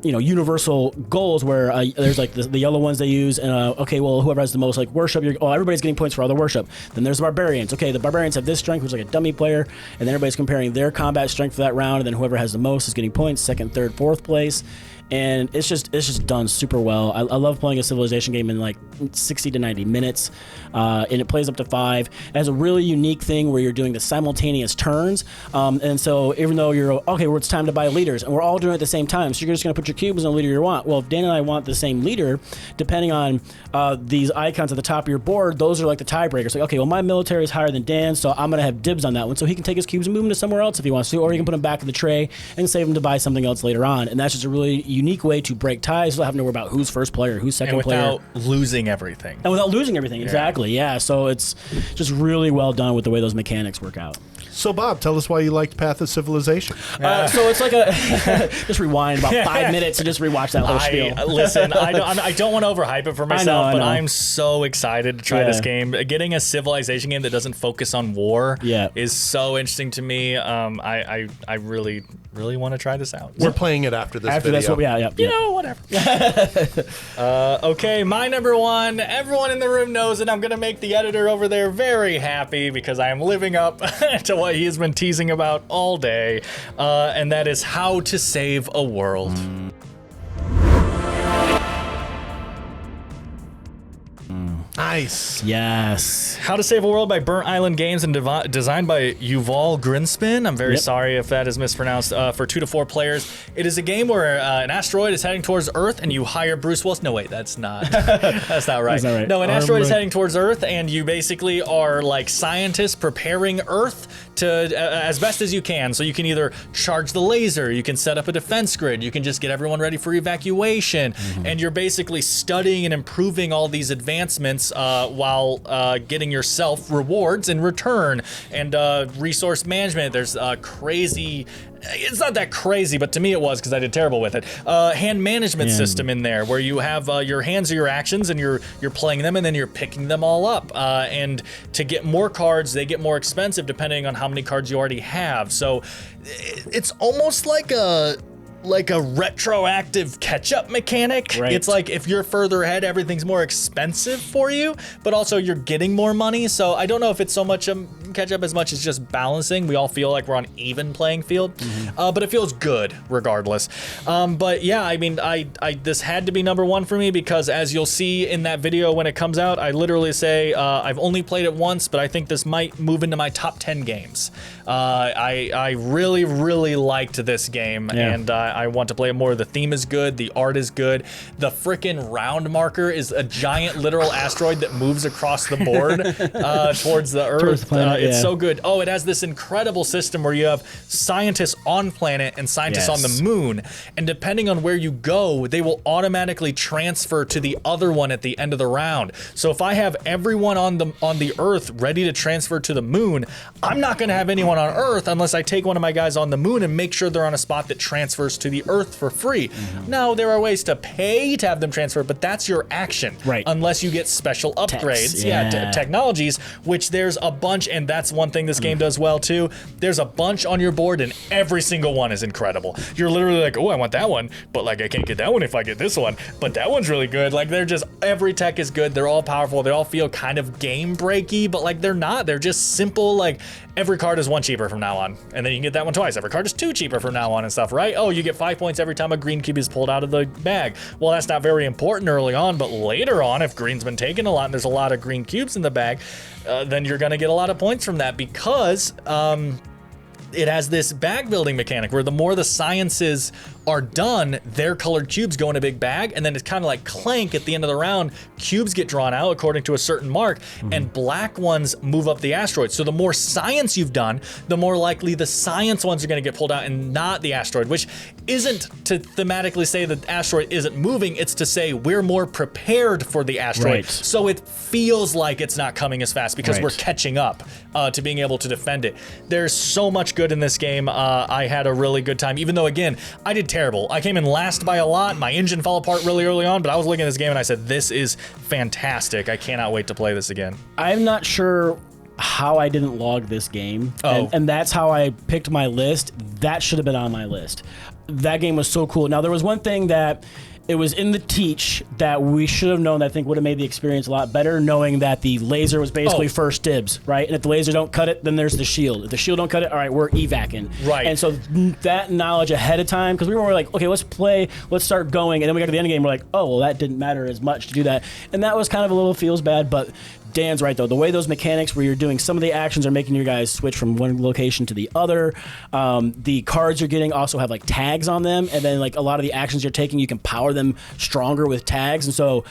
universal goals where there's like the yellow ones they use, and okay, well, whoever has the most like worship, everybody's getting points for all the worship. Then there's the barbarians. Okay, the barbarians have this strength, which is like a dummy player, and then everybody's comparing their combat strength for that round, and then whoever has the most is getting points, second, third, fourth place. And it's just done super well. I love playing a Civilization game in like 60 to 90 minutes, and it plays up to 5. It has a really unique thing where you're doing the simultaneous turns, and so even though you're okay, well, it's time to buy leaders, and we're all doing it at the same time, so you're just going to put your cubes on the leader you want. Well, if Dan and I want the same leader, depending on these icons at the top of your board, those are like the tiebreakers. Like, okay, well, my military is higher than Dan, so I'm going to have dibs on that one, so he can take his cubes and move them to somewhere else if he wants to, or he can put them back in the tray and save them to buy something else later on. And that's just a really unique way to break ties without having to worry about who's first player, who's second and player. without losing everything. And without losing everything, exactly, yeah. So it's just really well done with the way those mechanics work out. So, Bob, tell us why you liked Path of Civilization. So it's like a just rewind about 5 minutes and just rewatch that whole spiel. Listen, I don't want to overhype it for myself, I know. but I'm so excited to try this game. Getting a Civilization game that doesn't focus on war is so interesting to me. I really, really want to try this out. We're playing it after this video. Whatever. Okay, my number 1. Everyone in the room knows it. I'm going to make the editor over there very happy because I am living up to what he has been teasing about all day, and that is How to Save a World. Nice. Yes. How to Save a World by Burnt Island Games and designed by Yuval Grinspin. I'm very sorry if that is mispronounced. For 2 to 4 players. It is a game where an asteroid is heading towards Earth and you hire Bruce Willis. No, wait, that's not. That's not right. That's not right. No, an asteroid is heading towards Earth and you basically are like scientists preparing Earth to as best as you can. So you can either charge the laser, you can set up a defense grid, you can just get everyone ready for evacuation, and you're basically studying and improving all these advancements while getting yourself rewards in return. And resource management, there's crazy, it's not that crazy, but to me it was because I did terrible with it. Hand management system in there where you have your hands are your actions and you're playing them and then you're picking them all up. And to get more cards, they get more expensive depending on how many cards you already have. So it's almost like a retroactive catch-up mechanic. Right. It's like if you're further ahead, everything's more expensive for you, but also you're getting more money. So I don't know if it's so much catch-up as much as just balancing. We all feel like we're on even playing field, but it feels good regardless. But yeah, I mean, this had to be number 1 for me because as you'll see in that video when it comes out, I literally say I've only played it once, but I think this might move into my top 10 games. I really, really liked this game, and I want to play it more. The theme is good. The art is good. The frickin' round marker is a giant literal asteroid that moves across the board towards the Earth. Towards the planet, it's so good. Oh, it has this incredible system where you have scientists on planet and scientists on the moon, and depending on where you go, they will automatically transfer to the other one at the end of the round. So if I have everyone on the Earth ready to transfer to the moon, I'm not going to have anyone on Earth unless I take one of my guys on the moon and make sure they're on a spot that transfers to the Earth for free. Now, there are ways to pay to have them transfer, but that's your action. Right. Unless you get special upgrades. Techs, technologies, which there's a bunch, and that's one thing this game does well too. There's a bunch on your board, and every single one is incredible. You're literally like, oh, I want that one, but like I can't get that one if I get this one. But that one's really good. Like they're just every tech is good. They're all powerful. They all feel kind of game breaky, but like they're not. They're just simple. Like every card is 1 cheaper from now on, and then you can get that one twice. Every card is 2 cheaper from now on and stuff, right? Oh, you get 5 points every time a green cube is pulled out of the bag. Well, that's not very important early on, but later on, if green's been taken a lot and there's a lot of green cubes in the bag, then you're gonna get a lot of points from that because it has this bag building mechanic where the more the sciences are done, their colored cubes go in a big bag, and then it's kind of like Clank at the end of the round. Cubes get drawn out according to a certain mark, and black ones move up the asteroid. So the more science you've done, the more likely the science ones are going to get pulled out and not the asteroid, which isn't to thematically say that the asteroid isn't moving. It's to say we're more prepared for the asteroid. Right. So it feels like it's not coming as fast because Right. we're catching up to being able to defend it. There's so much good in this game. I had a really good time, even though, again, I did terrible. I came in last by a lot. My engine fell apart really early on, but I was looking at this game and I said, this is fantastic. I cannot wait to play this again. I'm not sure how I didn't log this game, and that's how I picked my list. That should have been on my list. That game was so cool. Now, there was one thing that it was in the teach that we should have known that I think would have made the experience a lot better, knowing that the laser was basically first dibs, right? And if the laser don't cut it, then there's the shield. If the shield don't cut it, all right, we're evacing. Right. And so that knowledge ahead of time, because we were like, okay, let's play, let's start going. And then we got to the end of the game, we're like, oh, well, that didn't matter as much to do that. And that was kind of a little feels bad, but Dan's right, though. The way those mechanics where you're doing some of the actions are making you guys switch from one location to the other. The cards you're getting also have like tags on them, and then like a lot of the actions you're taking, you can power them stronger with tags. And so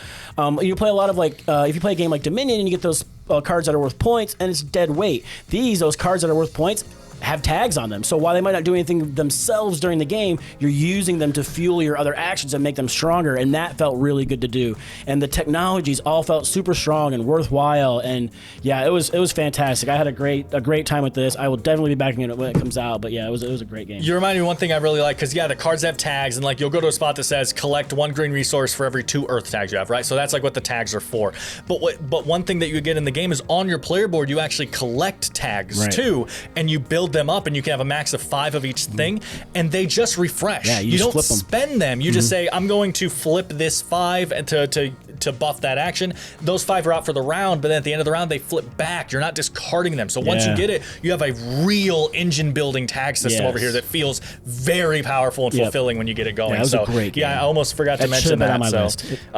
you play a lot of like, if you play a game like Dominion and you get those cards that are worth points, and it's dead weight. Those cards that are worth points have tags on them. So while they might not do anything themselves during the game, you're using them to fuel your other actions and make them stronger, and that felt really good to do. And the technologies all felt super strong and worthwhile, and yeah, it was fantastic. I had a great time with this. I will definitely be backing it when it comes out, but yeah, it was a great game. You remind me of one thing I really like, because yeah, the cards have tags, and like you'll go to a spot that says collect 1 green resource for every 2 earth tags you have, right? So that's like what the tags are for. But one thing that you get in the game is on your player board, you actually collect tags too, and you build them up, and you can have a max of 5 of each thing, and they just refresh. Yeah, you don't just flip them. spend them. You just say, I'm going to flip this 5 and to buff that action. Those 5 are out for the round, but then at the end of the round, they flip back. You're not discarding them. So once you get it, you have a real engine building tag system over here that feels very powerful and fulfilling when you get it going. Yeah, it was a great game. Yeah, I almost forgot to That mention should have been that. on my So,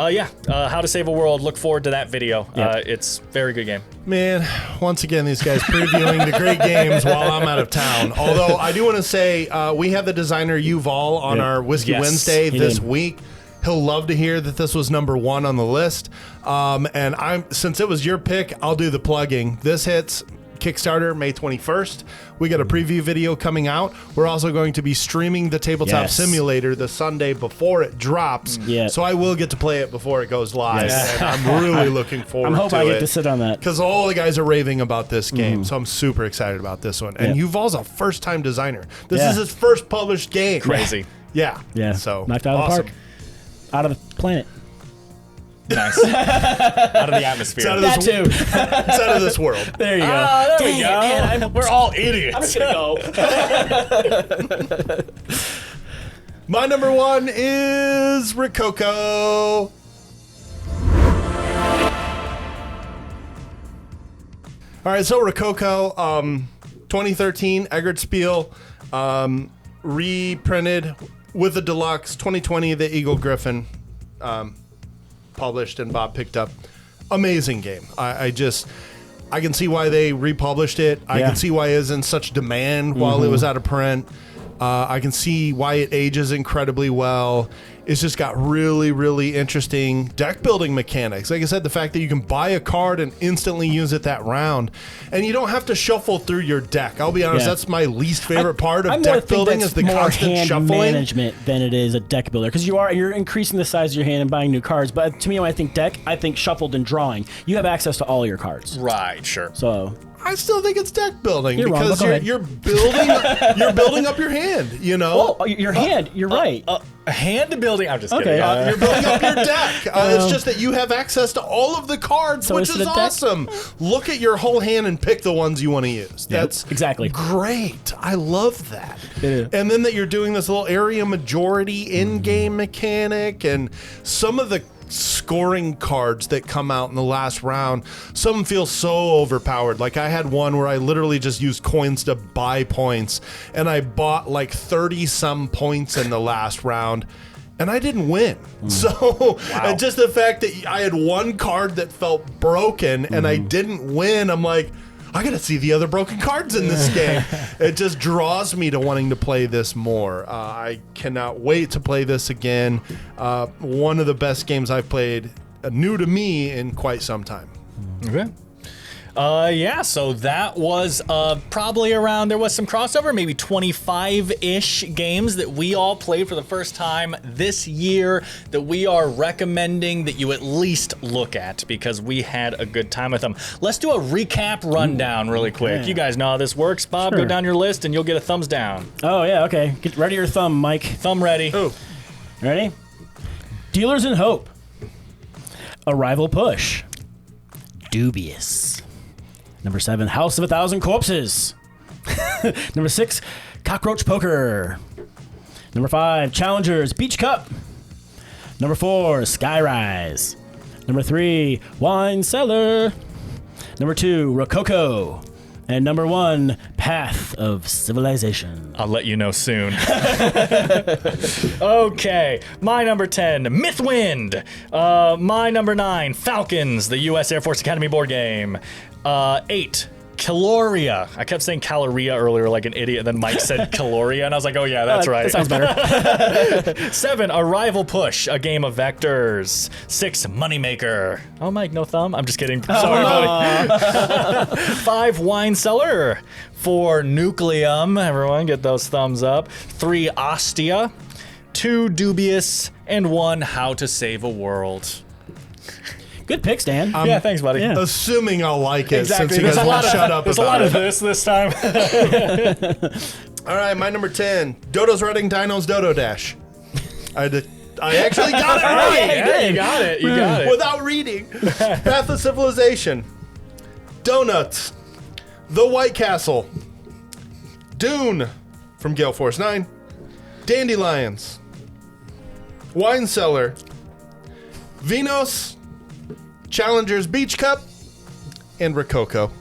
list. How to Save a World. Look forward to that video. It's a very good game. Man, once again, these guys previewing the great games while I'm out of town. Although I do want to say we have the designer Yuval on our Whiskey Yes, Wednesday he this did. week. He'll love to hear that this was number 1 on the list. And since it was your pick, I'll do the plugging. This hits Kickstarter May 21st. We got a preview video coming out. We're also going to be streaming the Tabletop Yes. Simulator the Sunday before it drops. Yeah. So I will get to play it before it goes live. Yes. And I'm really looking forward I'm to hoping it. I get to sit on that. Because all the guys are raving about this game, so I'm super excited about this one. And Yep. Yuval's a first-time designer. This Yeah. is his first published game. Crazy. Yeah. Yeah. So knocked out of the awesome. park. Out of the planet. Nice. Out of the atmosphere. It's out of That this, too. it's out of this world. There you go. There Dang we it, go. man, We're all idiots. I'm just gonna go. My number 1 is Rococo. All right, so Rococo, 2013 Eggert Spiel, reprinted with the deluxe 2020 the Eagle Griffin, published and Bob picked up. Amazing game. I can see why they republished it. I Yeah. can see why it is in such demand while it was out of print. I can see why it ages incredibly well. It's just got really, really interesting deck building mechanics. Like I said, the fact that you can buy a card and instantly use it that round, and you don't have to shuffle through your deck. I'll be honest, Yeah. that's my least favorite part of I more deck think building that's is the more constant hand shuffling. management than it is a deck builder, because you're increasing the size of your hand and buying new cards. But to me, when I think deck, I think shuffled and drawing. You have access to all your cards. Right, sure. So I still think it's deck building You're wrong, because but go ahead. you're building up your hand. You know, Oh, your hand. You're right. Hand building. I'm just Okay. kidding. you're building up your deck. It's just that you have access to all of the cards, So which is is it a deck? awesome. Look at your whole hand and pick the ones you want to use. That's exactly. great. I love that. Yeah. And then that you're doing this little area majority in-game mechanic, and some of the scoring cards that come out in the last round, some feel so overpowered. Like I had one where I literally just used coins to buy points, and I bought like 30 some points in the last round, and I didn't win. So just the fact that I had one card that felt broken and I didn't win, I'm like, I gotta see the other broken cards in this game. It just draws me to wanting to play this more. I cannot wait to play this again. One of the best games I've played, new to me, in quite some time. Okay. Yeah, so that was probably around, there was some crossover, maybe 25-ish games that we all played for the first time this year that we are recommending that you at least look at because we had a good time with them. Let's do a recap rundown really quick. okay. You guys know how this works. Bob, go Sure. down your list and you'll get a thumbs down. Oh, yeah, okay. Get ready your thumb, Mike. Thumb ready. Oh, Ready? Dealers in Hope. Arrival Push. Dubious. Number 7, House of a Thousand Corpses. Number 6, Cockroach Poker. Number 5, Challengers Beach Cup. Number 4, Skyrise. Number 3, Wine Cellar. Number 2, Rococo. And number 1, Path of Civilization. I'll let you know soon. Okay, my number 10, Mythwind. My number 9, Falcons, the U.S. Air Force Academy board game. 8, Caloria. I kept saying Caloria earlier like an idiot, and then Mike said Caloria, and I was like, oh yeah, that's right. That sounds better. 7, Arrival Push, a game of vectors. 6, Moneymaker. Oh, Mike, no thumb? I'm just kidding. Sorry, buddy. 5, Wine Cellar. 4, Nucleum. Everyone get those thumbs up. 3, Ostia. 2, Dubious. And 1, How to Save a World. Good picks, Dan. Yeah, thanks, buddy. yeah. assuming I'll like it Exactly. since you guys won't shut up There's a about lot of it. this time. All right, my number 10, Dodo's Running Dino's Dodo Dash. I actually got it right. Yeah, you got it. You got it. Without reading. Path of Civilization. Donuts. The White Castle. Dune from Gale Force 9. Dandelions. Wine Cellar. Venus. Challengers Beach Cup. And Rococo.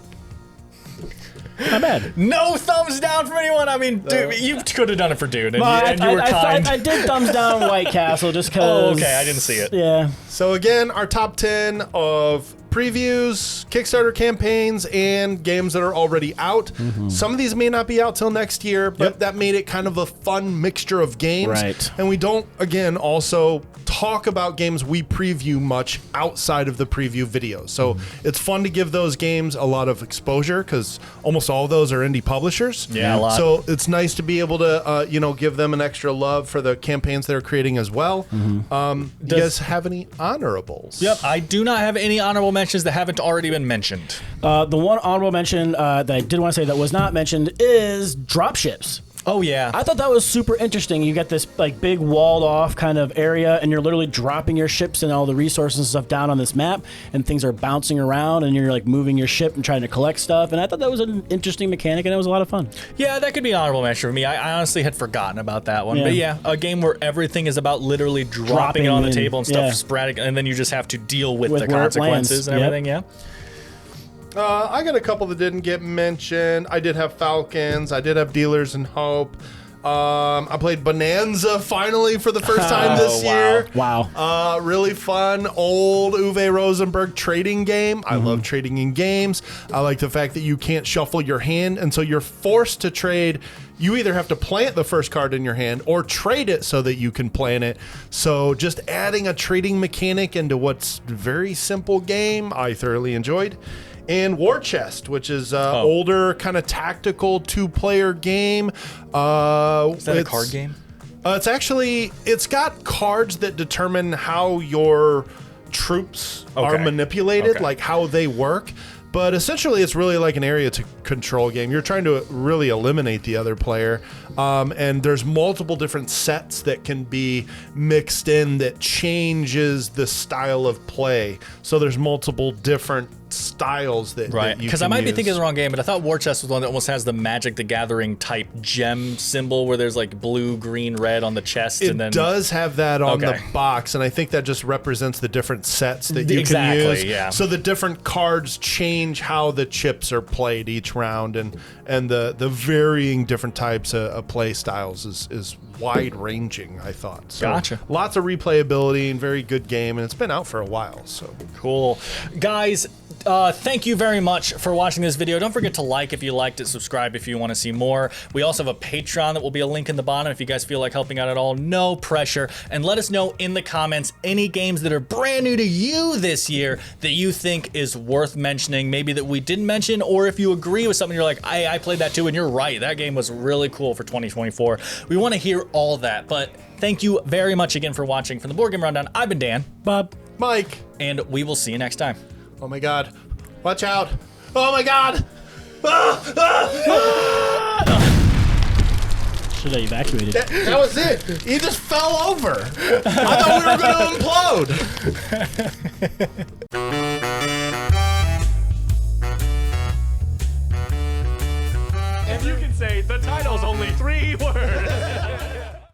Not bad. No thumbs down from anyone. I mean, dude, you could have done it for Dune, and you were kind. I did thumbs down White Castle just because. Oh, okay, I didn't see it. Yeah. So again, our top 10 of previews, Kickstarter campaigns, and games that are already out. Some of these may not be out till next year, but that made it kind of a fun mixture of games. Right. And we don't, again, also talk about games we preview much outside of the preview videos. So it's fun to give those games a lot of exposure because almost all of those are indie publishers. Yeah, a lot. So it's nice to be able to, give them an extra love for the campaigns they're creating as well. You guys have any honorables? Yep, I do not have any honorable mentions that haven't already been mentioned. The one honorable mention that I did want to say that was not mentioned is dropships. Oh yeah. I thought that was super interesting. You got this like big walled off kind of area, and you're literally dropping your ships and all the resources and stuff down on this map, and things are bouncing around, and you're like moving your ship and trying to collect stuff. And I thought that was an interesting mechanic, and it was a lot of fun. Yeah, that could be an honorable mention for me. I honestly had forgotten about that one. Yeah. But yeah, a game where everything is about literally dropping Dropping it on the in, table and stuff yeah. sporadic, and then you just have to deal with the With where it consequences lands. and Yep. everything. Yeah. I got a couple that didn't get mentioned. I did have Falcons. I did have Dealers in Hope. I played Bonanza finally for the first time this wow. year. Wow. Really fun old Uwe Rosenberg trading game. I love trading in games. I like the fact that you can't shuffle your hand, and so you're forced to trade. You either have to plant the first card in your hand or trade it so that you can plant it. So just adding a trading mechanic into what's a very simple game, I thoroughly enjoyed. And War Chest, which is older, kind of tactical two-player game. Is that a card game? It's got cards that determine how your troops are manipulated, Okay. like how they work. But essentially, it's really like an area to control game. You're trying to really eliminate the other player, and there's multiple different sets that can be mixed in that changes the style of play. So there's multiple different styles that Right, that you because can I might be use. thinking of the wrong game, but I thought War Chest was one that almost has the Magic the Gathering type gem symbol where there's like blue, green, red on the chest. It and then does have that on Okay. the box, and I think that just represents the different sets that you Exactly, can use. yeah. So the different cards change how the chips are played each round, and the varying different types of play styles is wide ranging. I thought. So Gotcha. Lots of replayability and very good game, and it's been out for a while. So Cool. Guys, thank you very much for watching this video. Don't forget to like if you liked it, subscribe if you want to see more. We also have a Patreon that will be a link in the bottom if you guys feel like helping out at all. No pressure. And let us know in the comments any games that are brand new to you this year that you think is worth mentioning, maybe that we didn't mention, or if you agree with something, you're like, I played that too, and you're right. That game was really cool for 2024. We want to hear all that, but thank you very much again for watching. From the Board Game Rundown, I've been Dan, Bob. Mike, and we will see you next time. oh my God, watch out! Oh my God! Should have evacuated. That was it. He just fell over. I thought we were going to implode. And you can say the title's only 3 words.